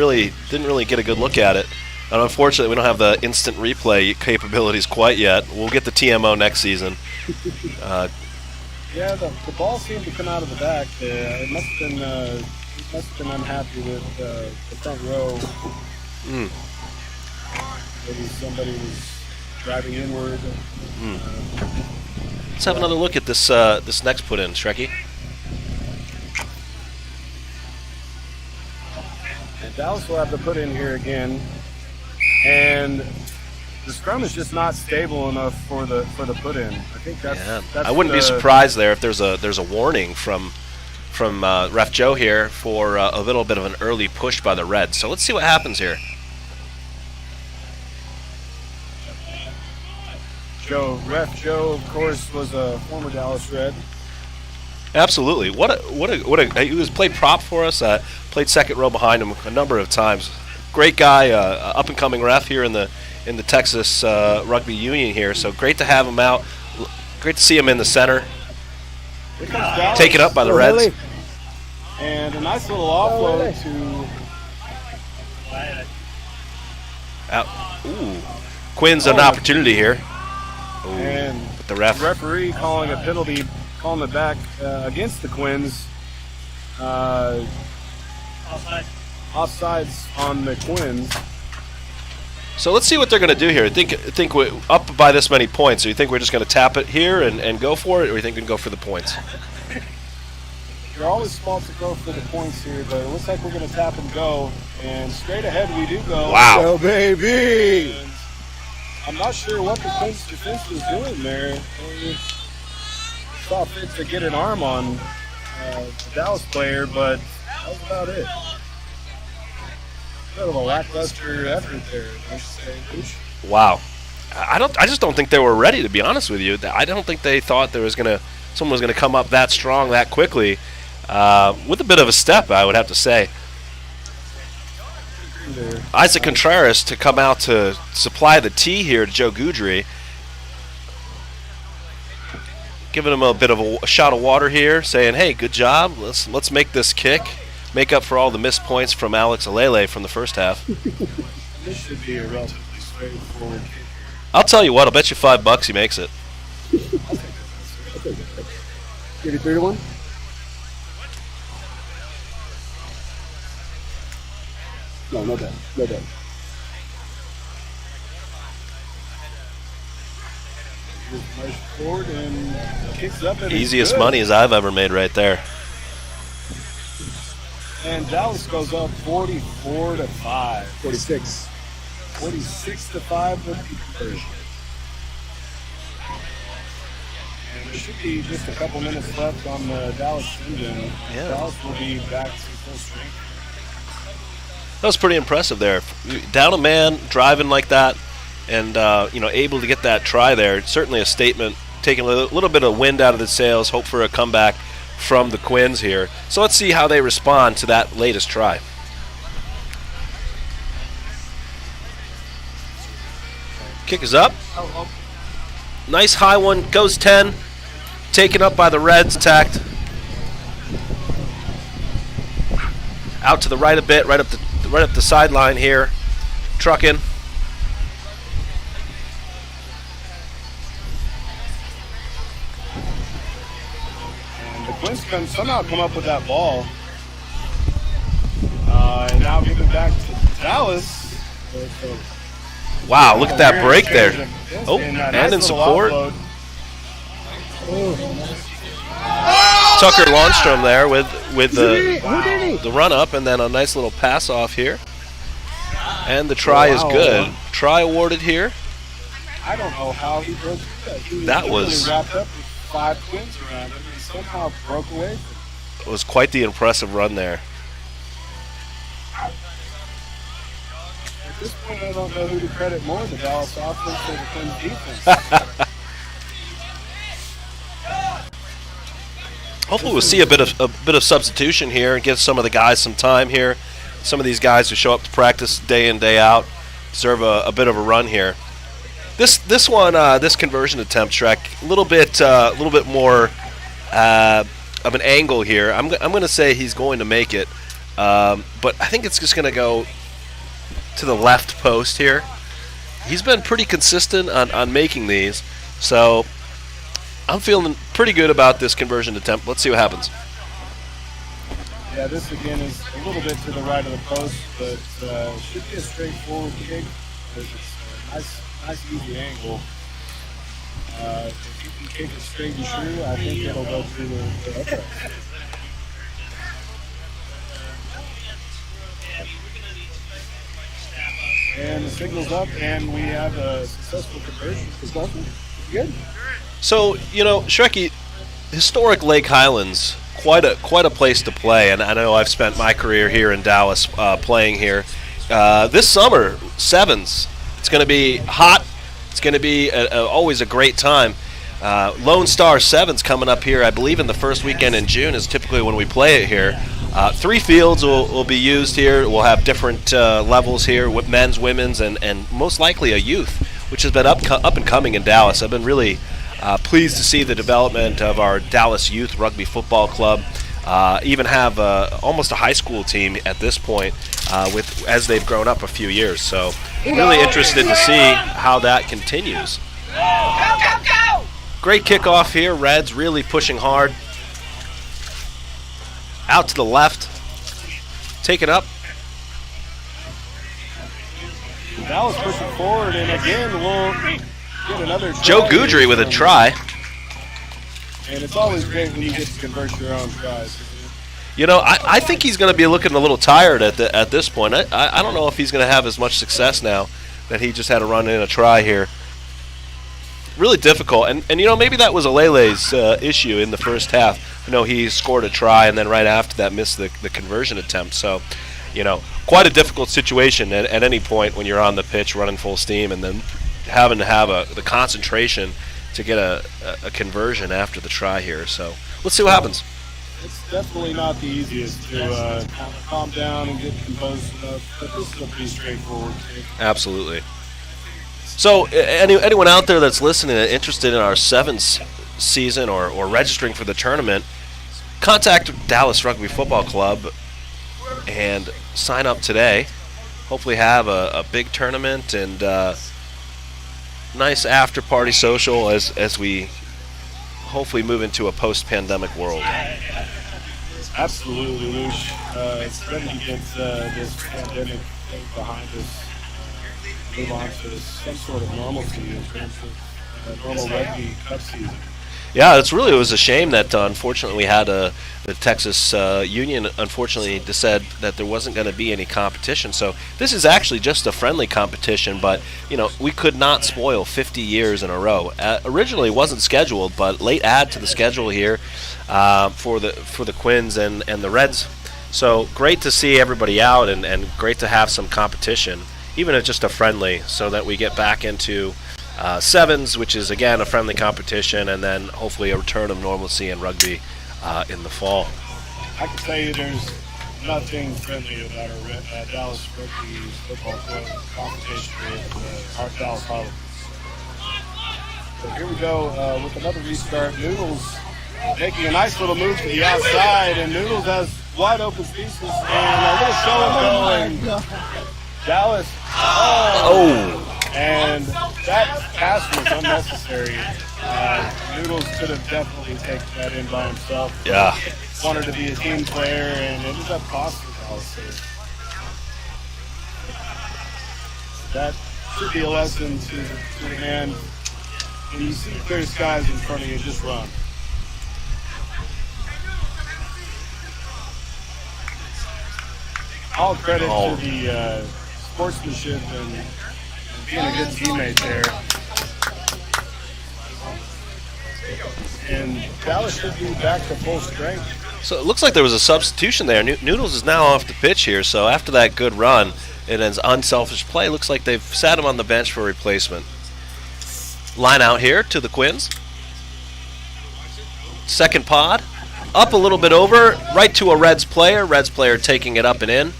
S2: really get a good look at it. And unfortunately, we don't have the instant replay capabilities quite yet. We'll get the TMO next season.
S6: Yeah, the ball seemed to come out of the back there. It must have been unhappy with the front row. Maybe somebody was driving inward.
S2: Let's have another look at this next put in, Shrekky.
S6: And Dallas will have to put in here again, and the scrum is just not stable enough for the put in. I think that's
S2: I wouldn't be surprised there if there's a warning from Ref Joe here for a little bit of an early push by the Reds. So let's see what happens here.
S6: Ref Joe, of course, was a former Dallas Red.
S2: Absolutely. He was played prop for us. Played second row behind him a number of times. Great guy, up and coming ref here in the Texas Rugby Union here. So great to have him out. Great to see him in the center. Taken up by the Reds.
S6: And a nice little offload to
S2: out. Ooh. Quins an opportunity here. Ooh.
S6: And
S2: But the
S6: referee calling a penalty, calling it back against the Quins. Offsides on the Quins.
S2: So let's see what they're going to do here. I think we're up by this many points. So you think we're just going to tap it here and go for it, or you think we can go for the points?
S6: You're always smart to go for the points here, but it looks like we're going to tap and go. And straight ahead we do go.
S2: Wow.
S5: Go, baby!
S6: And I'm not sure what the Quins defense was doing there. They saw fit to get an arm on the Dallas player, but that was about it. Bit of a lackluster effort there, I should say.
S2: Wow. I just don't think they were ready, to be honest with you. I don't think they thought someone was gonna come up that strong that quickly. With a bit of a step, I would have to say. Isaac Contreras to come out to supply the tee here to Joe Goudry. Giving him a bit of a shot of water here, saying, hey, good job. Let's make this kick. Make up for all the missed points from Alex Alele from the first half.
S6: This should be a relatively straightforward kick.
S2: I'll tell you what, I'll bet you $5 he makes it.
S5: Give you 3-1? No bet. No bet.
S6: Just forward and kicks up. And
S2: Easiest money as I've ever made right there.
S6: And Dallas goes up 44-5.
S5: 46.
S6: 46-5 with the conversion. And there should be just a couple minutes left on the Dallas engine.
S2: Yeah.
S6: Dallas will be back to full strength.
S2: That was pretty impressive there. Down a man, driving like that, and able to get that try there. Certainly a statement, taking a little bit of wind out of the sails, hope for a comeback from the Quins here. So let's see how they respond to that latest try. Kick is up. Nice high one, goes 10. Taken up by the Reds, attacked. Out to the right a bit, right up the sideline here. Trucking.
S6: And the Quins can somehow come up with that ball. And now give it back to Dallas.
S2: Wow, look at that break there. Oh, and in support. Tucker Lundstrom there with the run up, and then a nice little pass off here. And the try is good. Try awarded here.
S6: I don't know how he broke that. He
S2: That was-
S6: wrapped up with 5 Quins around him and somehow broke away.
S2: It was quite the impressive run there.
S6: At this point, I don't know who to credit more, the Dallas offense or the Quins defense.
S2: hopefully we'll see a bit of substitution here and give some of the guys some time here. Some of these guys who show up to practice day in, day out deserve a bit of a run here. This conversion attempt, Shrek, a little bit more of an angle here. I'm going to say he's going to make it, but I think it's just going to go to the left post here. He's been pretty consistent on making these, so I'm feeling pretty good about this conversion attempt. Let's see what happens.
S6: Yeah, this again is a little bit to the right of the post, but should be a straightforward kick. It's a nice easy angle. If you can kick it straight and true, I think it'll go through the uprights. And the signal's up, and we have a successful conversion. Is that good?
S2: So, Shrekky, historic Lake Highlands, quite a place to play, and I know I've spent my career here in Dallas playing here. This summer, sevens, it's going to be hot. It's going to be always a great time. Lone Star Sevens coming up here, I believe, in the first weekend in June is typically when we play it here. 3 fields will be used here. We'll have different levels here with men's, women's, and most likely a youth, which has been up and coming in Dallas. I've been really pleased to see the development of our Dallas Youth Rugby Football Club. Even have almost a high school team at this point as they've grown up a few years. So really interested to see how that continues. Great kickoff here. Reds really pushing hard. Out to the left. Taken up.
S6: Dallas pushing forward, and again we'll get another try.
S2: Joe Goudry with a try.
S6: And it's always great when you get to convert your own tries.
S2: I think he's going to be looking a little tired at this point. I don't know if he's going to have as much success now that he just had to run in a try here. Really difficult, and maybe that was Alele's issue in the first half. He scored a try and then right after that missed the conversion attempt. So, quite a difficult situation at any point when you're on the pitch running full steam and then having to have the concentration to get a conversion after the try here. So let's see what happens.
S6: It's definitely not the easiest to calm down and get composed enough, but this is a pretty straightforward kick.
S2: Absolutely. So anyone out there that's listening and interested in our sevens season or registering for the tournament, contact Dallas Rugby Football Club and sign up today. Hopefully have a big tournament and nice after-party social as we hopefully move into a post-pandemic world.
S6: Absolutely, Lush. It's ready to get this pandemic thing behind us. Move on to some sort of normalcy in terms of normal rugby cup season.
S2: Yeah, it was a shame that unfortunately we had the Texas Union unfortunately said that there wasn't going to be any competition. So this is actually just a friendly competition, but we could not spoil 50 years in a row. Originally it wasn't scheduled, but late add to the schedule here for the Quins and the Reds. So great to see everybody out and great to have some competition, even if just a friendly, so that we get back into sevens, which is again a friendly competition, and then hopefully a return of normalcy in rugby in the fall.
S6: I can tell you there's nothing friendly about our Dallas Rugby Football Club competition with our Dallas Highlands. So here we go with another restart. Noodles making a nice little move to the outside, and Noodles has wide open spaces and a little show and go, and Dallas. And that pass was unnecessary. Noodles could have definitely taken that in by himself.
S2: Yeah.
S6: Wanted to be a team player and ended up costing Dallas here. That should be a lesson to the man. When you see clear skies in front of you, just run. All credit to the sportsmanship and being a good teammate there. And Dallas should be back to full strength.
S2: So it looks like there was a substitution there. Noodles is now off the pitch here, so after that good run, it ends unselfish play. Looks like they've sat him on the bench for replacement. Line out here to the Quins. Second pod. up a little bit over, right to a Reds player. Reds player taking it up and in.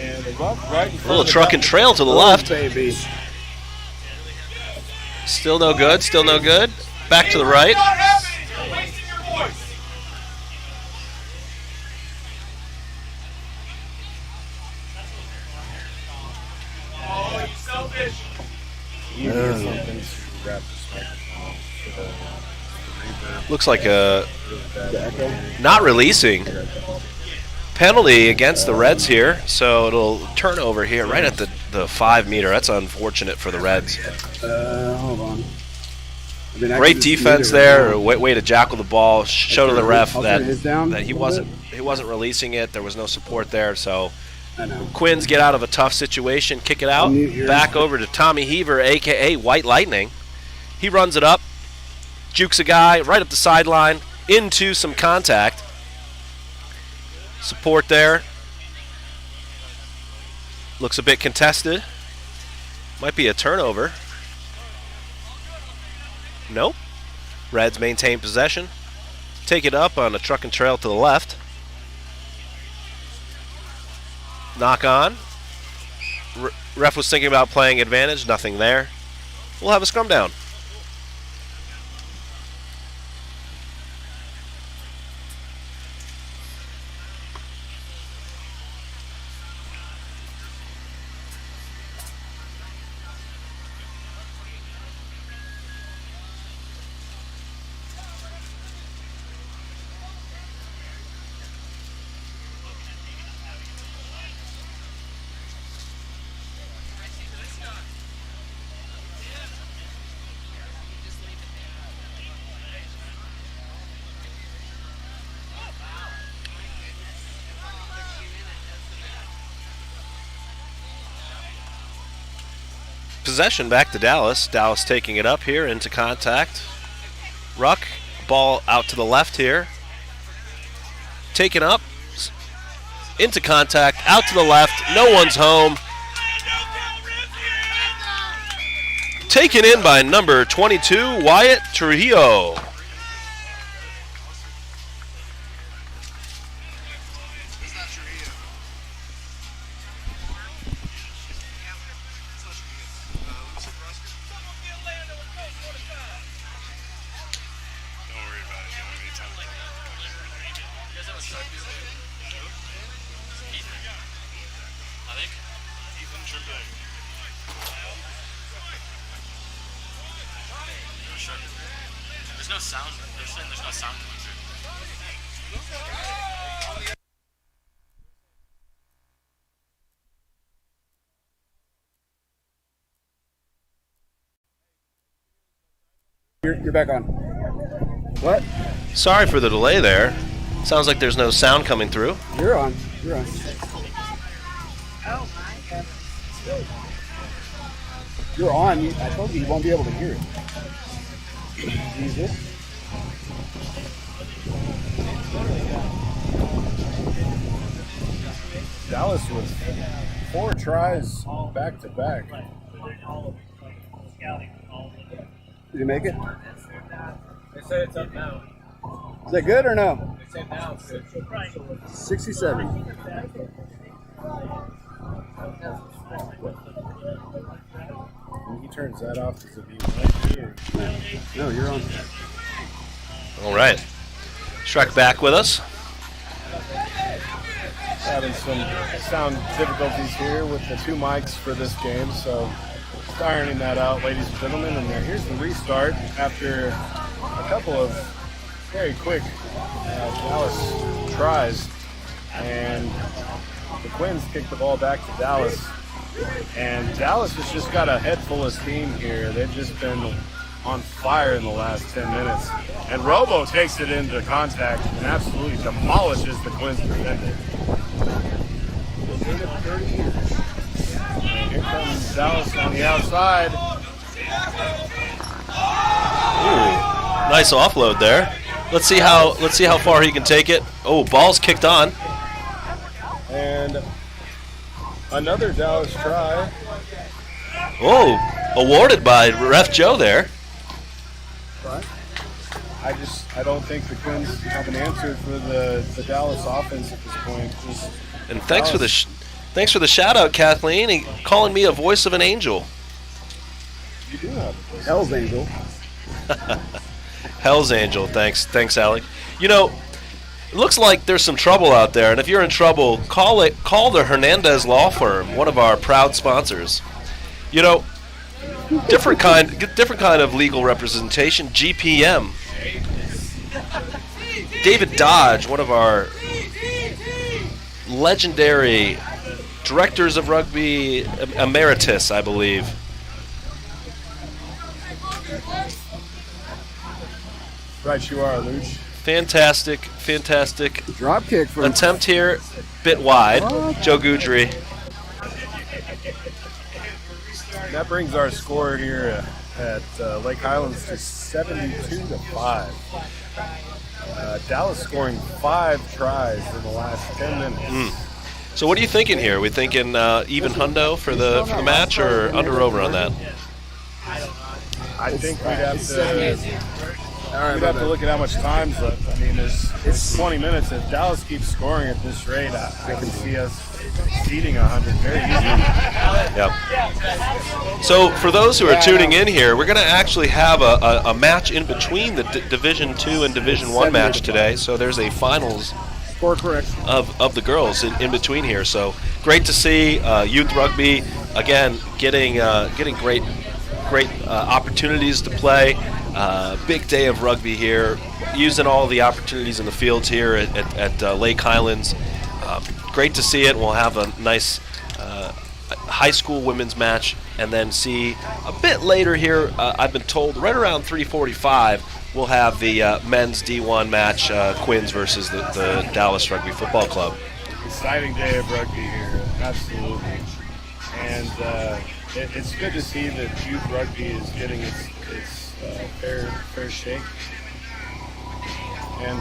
S6: And it's up right in front
S2: A little
S6: of the
S2: truck and trail to the left.
S5: Baby.
S2: Still no good, still no good. Back to the right. Looks like a not releasing. Penalty against the Reds here, so it'll turn over here right at the 5 meter. That's unfortunate for the Reds.
S5: Hold on. I mean, I
S2: Great
S5: can just
S2: defense
S5: do it right
S2: there.
S5: now.
S2: Way to jackal the ball. Show to the ref
S5: I'll
S2: that
S5: turn his down
S2: he
S5: a little
S2: wasn't releasing it. There was no support there, so
S5: I know.
S2: Quins get out of a tough situation, kick it out,
S5: mute yours.
S2: back over to Tommy Heaver, a.k.a. White Lightning. He runs it up, jukes a guy right up the sideline into some contact. Support there. Looks a bit contested. Might be a turnover. Nope. Reds maintain possession. Take it up on a truck and trail to the left. Knock on. Ref was thinking about playing advantage. Nothing there. We'll have a scrum down. Possession back to Dallas. Dallas taking it up here into contact. Ruck, ball out to the left here. Taken up, into contact, out to the left. No one's home. Taken in by number 22, Wyatt Trujillo.
S3: There's no sound. They're saying there's no sound coming through.
S5: You're back on. What?
S2: Sorry for the delay there. Sounds like there's no sound coming through.
S5: You're on. You're on.
S7: Oh my goodness.
S5: You're on. I told you won't be able to hear it. Use it.
S6: Dallas with 4 tries back to back.
S5: Did you make it?
S4: They say it's up now.
S5: Is that good or no?
S4: They say now it's good.
S5: 67.
S6: When he turns that off, does it be right here?
S5: No, you're on.
S2: All right. Shrek back with us.
S6: Having some sound difficulties here with the 2 mics for this game, so just ironing that out, ladies and gentlemen. And here's the restart after a couple of very quick Dallas tries, and the Quins kick the ball back to Dallas. And Dallas has just got a head full of steam here. They've just been on fire in the last 10 minutes. And Robo takes it into contact and absolutely demolishes the Quins defender. And here comes Dallas on the outside.
S2: Ooh, nice offload there. Let's see how far he can take it. Oh, ball's kicked on.
S6: And another Dallas try.
S2: Oh, awarded by Ref Joe there.
S5: But
S6: I don't think the Quins have an answer for the Dallas offense at this point.
S2: And thanks for the shout out, Kathleen, and calling me a voice of an angel.
S6: You do have a
S5: Hell's Angel.
S2: Hell's Angel. Thanks, Alec. You know, it looks like there's some trouble out there, and if you're in trouble, call the Hernandez Law Firm, one of our proud sponsors. You know, different kind of legal representation. GPM. David Dodge, one of our legendary directors of rugby emeritus, I believe.
S6: Right, you are, Luch.
S2: Fantastic
S5: Drop kick for
S2: attempt here, bit wide. Joe Goudry.
S6: That brings our score here at Lake Highlands to 72-5. Dallas scoring 5 tries in the last 10 minutes.
S2: So what are you thinking here? We thinking even hundo for the match or under over on that?
S6: I think we'd have to look at how much time's left. I mean, it's 20 minutes. If Dallas keeps scoring at this rate, I can see us exceeding 100 very easily.
S2: Yep. So for those who are tuning in here, we're going to actually have a match in between the Division II and Division I match today. So there's a finals
S5: score correct
S2: of the girls in between here. So great to see youth rugby again getting great opportunities to play. Big day of rugby here, using all the opportunities in the fields here at Lake Highlands. Great to see it. We'll have a nice high school women's match, and then see a bit later here, I've been told right around 3:45, we'll have the men's D1 match, Quins versus the Dallas Rugby Football Club.
S6: Exciting day of rugby here, absolutely. And it's good to see that youth rugby is getting its fair shake. And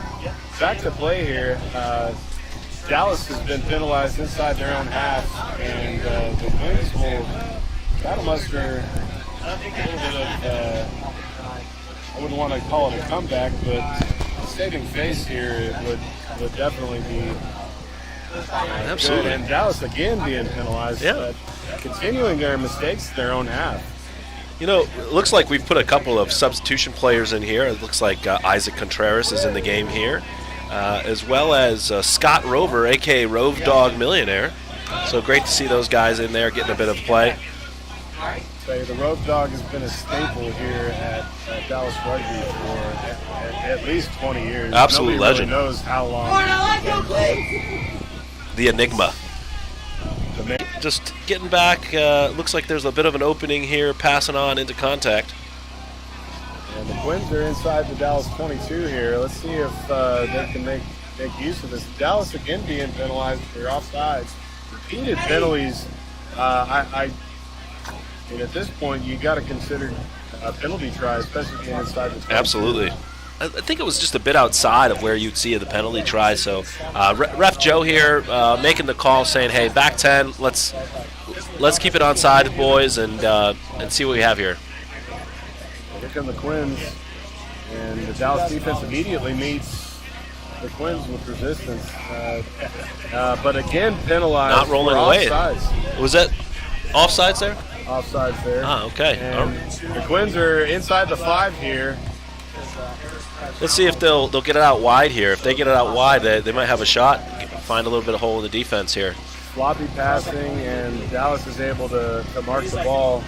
S6: back to play here, Dallas has been penalized inside their own half, and the Quins will try to muster a little bit of, I wouldn't want to call it a comeback, but saving face here would definitely be
S2: Absolutely.
S6: good. And Dallas again being penalized, but continuing their mistakes in their own half.
S2: You know, it looks like we've put a couple of substitution players in here. It looks like Isaac Contreras is in the game here, as well as Scott Rover, a.k.a. Rove Dog Millionaire. So great to see those guys in there getting a bit of play.
S6: The Rove Dog has been a staple here at Dallas Rugby for at least 20 years.
S2: Absolute legend.
S6: Nobody really knows how long.
S2: The Enigma. Just getting back, looks like there's a bit of an opening here, passing on into contact.
S6: And the Quins are inside the Dallas 22 here. Let's see if they can make use of this. Dallas again being penalized for offsides. Repeated penalties. I mean, at this point, you got to consider a penalty try, especially being inside the 22.
S2: Absolutely. I think it was just a bit outside of where you'd see the penalty try. So Ref Joe here making the call, saying, "Hey, back 10. Let's keep it onside, boys, and see what we have here."
S6: Here come the Quins, and the Dallas defense immediately meets the Quins with resistance, but again penalized.
S2: Not rolling
S6: for
S2: away.
S6: Offsides.
S2: Was that offsides there?
S6: Offsides there.
S2: Ah, okay.
S6: And the Quins are inside the 5 here.
S2: Let's see if they'll get it out wide here. If they get it out wide, they might have a shot. Find a little bit of hole in the defense here.
S6: Sloppy passing, and Dallas is able to mark the ball.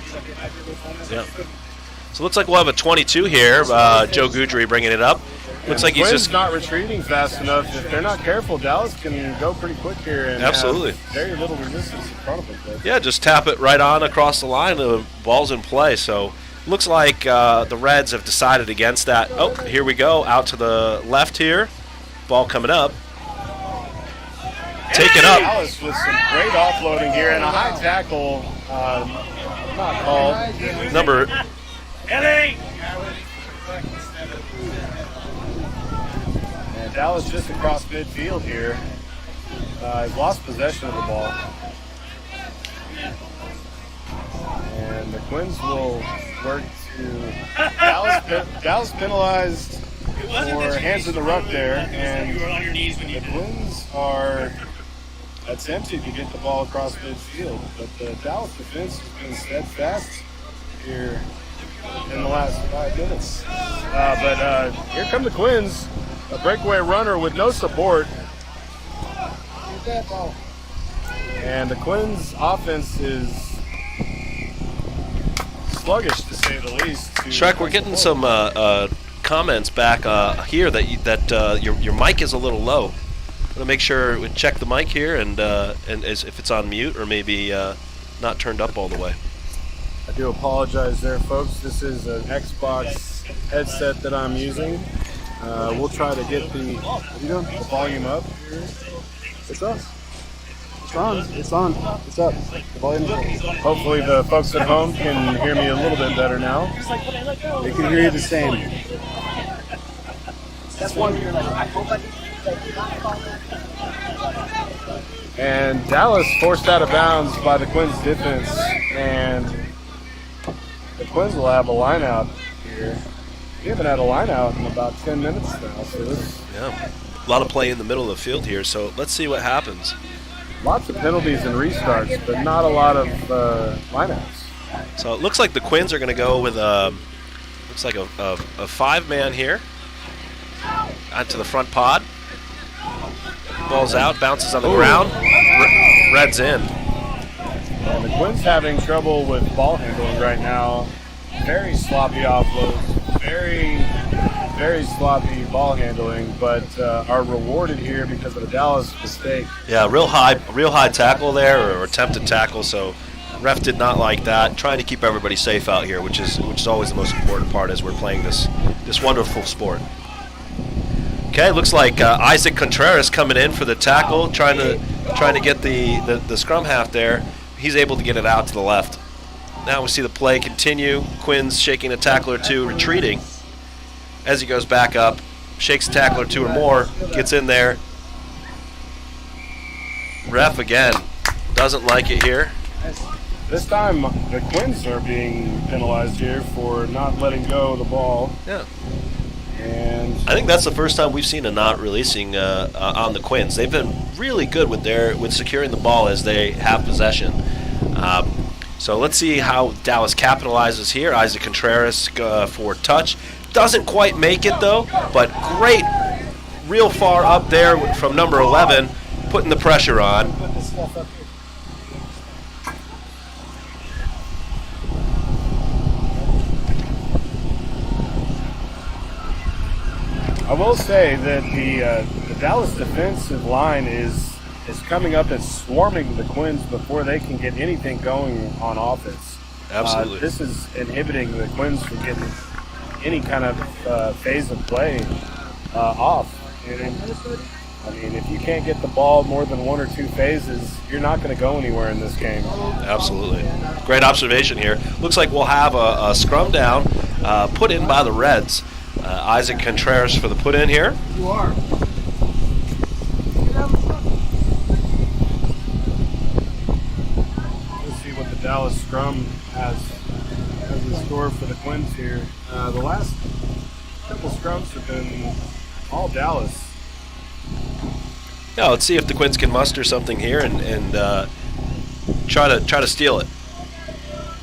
S2: Yeah. So it looks like we'll have a 22 here. Joe Goudry bringing it up. Looks like he's just
S6: not retreating fast enough. If they're not careful, Dallas can go pretty quick here and
S2: absolutely
S6: have very little resistance in front of them.
S2: Yeah, just tap it right on across the line. The ball's in play. So looks like the Reds have decided against that. Oh, here we go. Out to the left here. Ball coming up. Take it up.
S6: Dallas with some great offloading here and a high tackle. Not called.
S2: Number.
S6: And Dallas just across midfield here. Has lost possession of the ball. And And the Quins will work to Dallas penalized for hands in the ruck there, and the Quins are attempting to get the ball across midfield, but the Dallas defense has been steadfast here in the last 5 minutes. But here come the Quins, a breakaway runner with no support. And the Quins offense is sluggish, to say the least.
S2: Shrek, we're getting some comments back here that your mic is a little low. I'm gonna make sure we check the mic here and if it's on mute or maybe not turned up all the way.
S6: I do apologize there, folks. This is an Xbox headset that I'm using. We'll try to get the volume up.
S5: It's us. It's on. It's on. It's up. The volume is up.
S6: Hopefully the folks at home can hear me a little bit better now.
S5: They can hear you the same.
S6: And Dallas forced out of bounds by the Quins defense, and the Quins will have a line out here. We haven't had a line out in about 10 minutes now, so this
S2: A lot of play in the middle of the field here, so let's see what happens.
S6: Lots of penalties and restarts, but not a lot of lineouts.
S2: So it looks like the Quins are going to go with looks like a 5-man here. Out to the front pod. Ball's out, bounces on the ground. Red's in.
S6: And the Quins having trouble with ball handling right now. Very sloppy offloads, very sloppy ball handling, but are rewarded here because of a Dallas mistake.
S2: Yeah, real high tackle there, or attempted tackle. So ref did not like that. Trying to keep everybody safe out here, which is always the most important part as we're playing this wonderful sport. Okay, looks like Isaac Contreras coming in for the tackle, trying to get the scrum half there. He's able to get it out to the left. Now we see the play continue. Quins shaking a tackle or two, retreating. As he goes back up, shakes a tackle or two or more, gets in there. Ref again doesn't like it here.
S6: This time the Quins are being penalized here for not letting go of the ball.
S2: Yeah.
S6: And
S2: I think that's the first time we've seen a not releasing on the Quins. They've been really good with securing the ball as they have possession. So let's see how Dallas capitalizes here. Isaac Contreras for touch. Doesn't quite make it though, but great, real far up there from number 11, putting the pressure on.
S6: I will say that the Dallas defensive line is coming up and swarming the Quins before they can get anything going on offense.
S2: Absolutely.
S6: This is inhibiting the Quins from getting any kind of phase of play off. And, I mean, if you can't get the ball more than one or two phases, you're not going to go anywhere in this game.
S2: Absolutely. Great observation here. Looks like we'll have a scrum down put in by the Reds. Isaac Contreras for the put in here.
S5: You are.
S6: Let's see what the Dallas scrum has in store for the Quins here. The last couple scrums have been all Dallas.
S2: Yeah, let's see if the Quins can muster something here and try to steal it.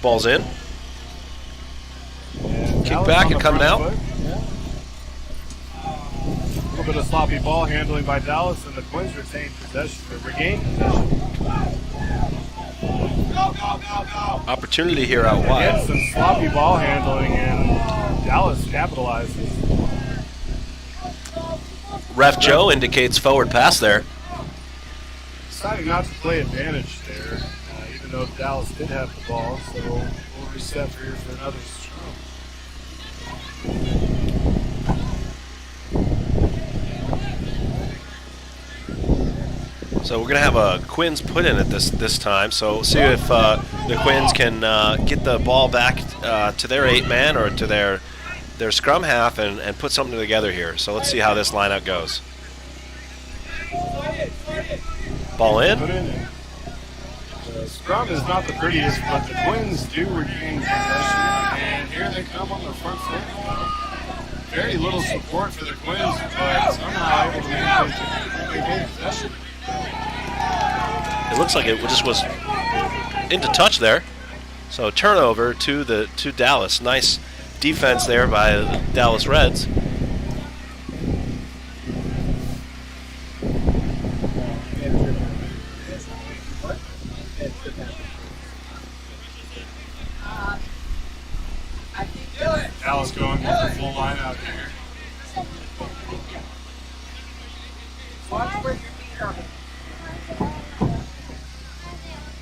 S2: Ball's in.
S6: And
S2: Kick
S6: Dallas
S2: back
S6: on
S2: and
S6: the
S2: coming
S6: front
S2: out.
S6: foot. A little bit of sloppy ball handling by Dallas, and the Quins retain possession, or regain possession.
S2: Opportunity here out
S6: Again,
S2: wide.
S6: some sloppy ball handling, and Dallas capitalizes.
S2: Ref Joe indicates forward pass there.
S6: Deciding not to play advantage there, even though Dallas did have the ball, so we'll reset here for another scrum.
S2: So we're going to have a Quins put in at this time. So we'll see if the Quins can get the ball back to their 8-man or to their scrum half and put something together here. So let's see how this lineup goes. Ball in.
S6: Put in. scrum is not the prettiest, but the Quins do regain possession, and here they come on their front foot. Very little support for the Quins, but somehow able to maintain possession.
S2: It looks like it just was into touch there. So turnover to Dallas. Nice defense there by the Dallas Reds.
S6: Dallas going with the full line out here.
S7: Watch where your feet are.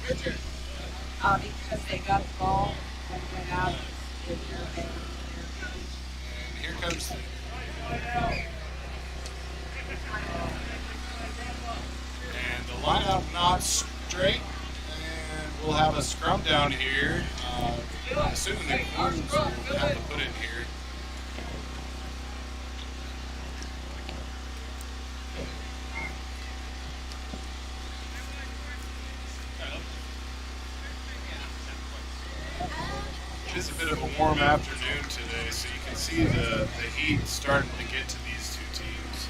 S7: Richard. Because they got the ball and went out.
S6: And here comes the and the lineup not straight, and we'll have a scrum down here. I'm assuming the Quins will have to put in here. It is a bit of a warm afternoon today, so you can see the heat starting to get to these two teams.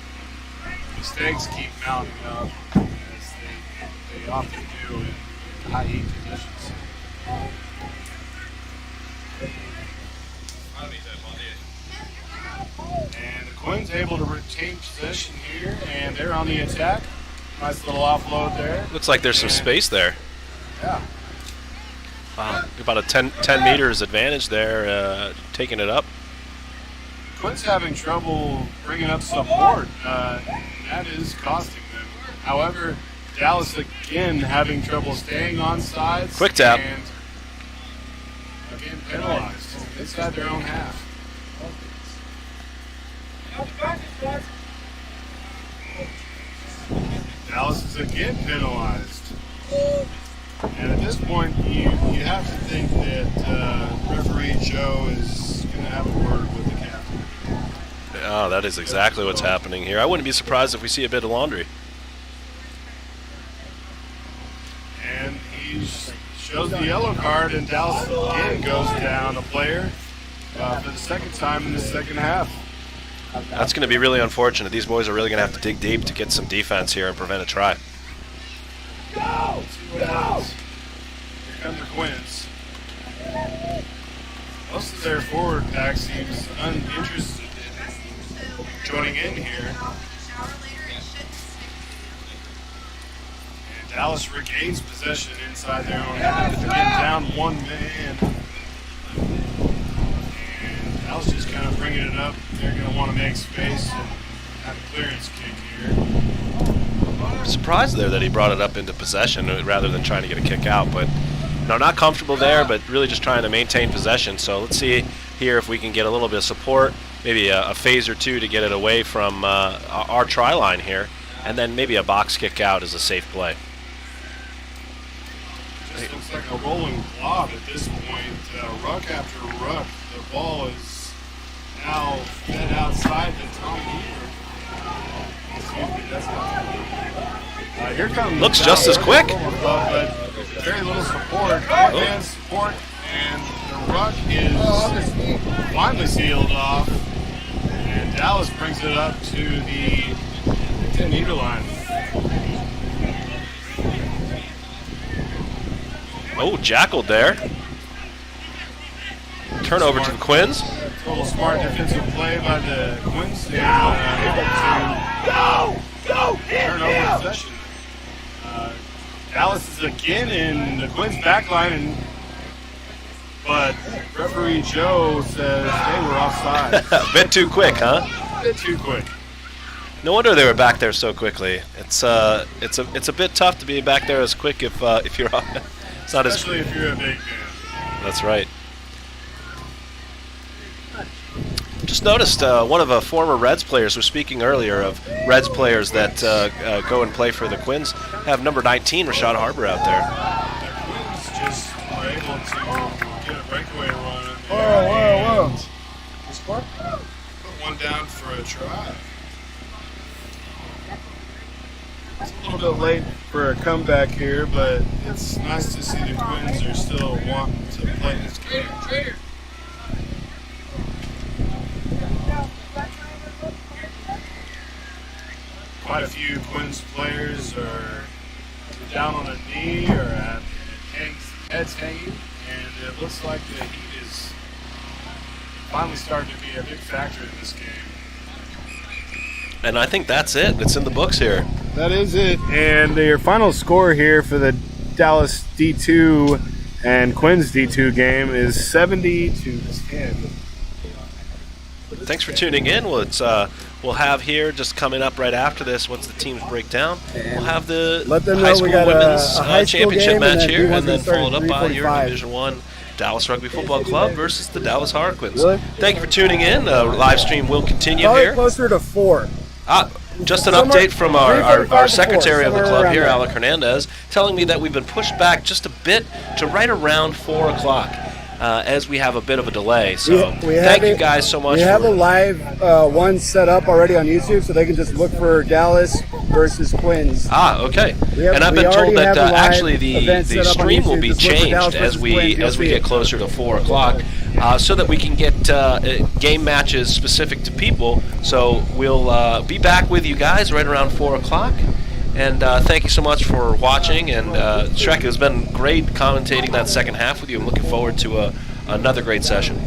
S6: Mistakes keep mounting up, as they often do in high heat conditions. And the Quins able to retain possession here, and they're on the attack. Nice little offload there.
S2: Looks like there's some space there.
S6: Yeah.
S2: Wow, about a 10 meters advantage there, taking it up.
S6: Quins having trouble bringing up support. That is costing them. However, Dallas again having trouble staying on sides.
S2: Quick tap.
S6: And again penalized inside their own half. Dallas is again penalized. And at this point, you have to think that referee Joe is going to have a word with the captain.
S2: Oh, that is exactly what's happening here. I wouldn't be surprised if we see a bit of laundry.
S6: And he shows the yellow card, and Dallas again goes down a player for the second time in the second half.
S2: That's going to be really unfortunate. These boys are really going to have to dig deep to get some defense here and prevent a try.
S6: Go! Here come the Quins. Most of their forward pack seems uninterested in joining in here. And Dallas regains possession inside their own half. They're getting down one man. And Dallas just kind of bringing it up. They're going to want to make space and have a clearance kick here.
S2: I'm surprised there that he brought it up into possession rather than trying to get a kick out, but no, not comfortable there, but really just trying to maintain possession. So let's see here if we can get a little bit of support, maybe a phase or two to get it away from our try line here, and then maybe a box kick out is a safe play.
S6: Just looks like a rolling blob at this point. Ruck after ruck, the ball is now fed outside the Tom Heater. Excuse me, that's not. Here comes.
S2: Looks just as quick.
S6: But very little support. And support, and the ruck is finally sealed off. And Dallas brings it up to the 10-meter line.
S2: Oh, jackled there. Turnover to the Quins.
S6: A little smart defensive play by the Quins. And able to turn over possession. Dallas is again in the Quins back line, but referee Joe says they were offside.
S2: A bit too quick, huh?
S6: A bit too quick.
S2: No wonder they were back there so quickly. It's a bit tough to be back there as quick if you're it's not
S6: Especially if you're a big man.
S2: That's right. Just noticed one of the former Reds players was speaking earlier of Reds players that go and play for the Quins have number 19, Rashad Harbour, out there.
S6: The Quins just were able to get a breakaway run.
S5: Whoa.
S6: Put one down for a try. It's a little bit late for a comeback here, but it's nice to see the Quins are still wanting to play this game. Quite a few Quins players are down on a knee or have heads hanging, and it looks like the heat is finally starting to be a big factor in this game.
S2: And I think that's it. It's in the books here.
S6: That is it. And your final score here for the Dallas D2 and Quins D2 game is 70-10.
S2: Thanks for tuning in. We'll have here, just coming up right after this, once the teams break down, we'll have the
S5: Let them
S2: high
S5: know
S2: school
S5: we got
S2: women's
S5: a high school
S2: championship
S5: game,
S2: match
S5: and then
S2: here,
S5: D1's
S2: and then
S5: gonna start
S2: followed
S5: at
S2: up by your
S5: 3:45.
S2: Division 1 Dallas Rugby Football Club versus the Dallas Harlequins.
S5: Really?
S2: Thank you for tuning in. Live stream will continue
S5: Probably
S2: here.
S5: closer to 4.
S2: Just an
S5: Somewhere-
S2: update from our
S5: 3:45 to
S2: secretary
S5: 4,
S2: of the
S5: somewhere
S2: club
S5: around
S2: here,
S5: there.
S2: Alec Hernandez, telling me that we've been pushed back just a bit to right around 4 o'clock. As we have a bit of a delay. So thank you guys so much.
S5: We have a live one set up already on YouTube, so they can just look for Dallas versus Quins.
S2: Okay.
S5: We have-
S2: And I've
S5: we
S2: been told
S5: already
S2: that
S5: have the live
S2: actually the
S5: event set up on
S2: stream will
S5: YouTube.
S2: be
S5: Just look for Dallas
S2: changed as
S5: versus Quins. You'll
S2: we
S5: see
S2: get
S5: it.
S2: closer to 4 o'clock, so that we can get game matches specific to people. So we'll be back with you guys right around 4 o'clock. And thank you so much for watching. And Shrek, it has been great commentating that second half with you. I'm looking forward to another great session.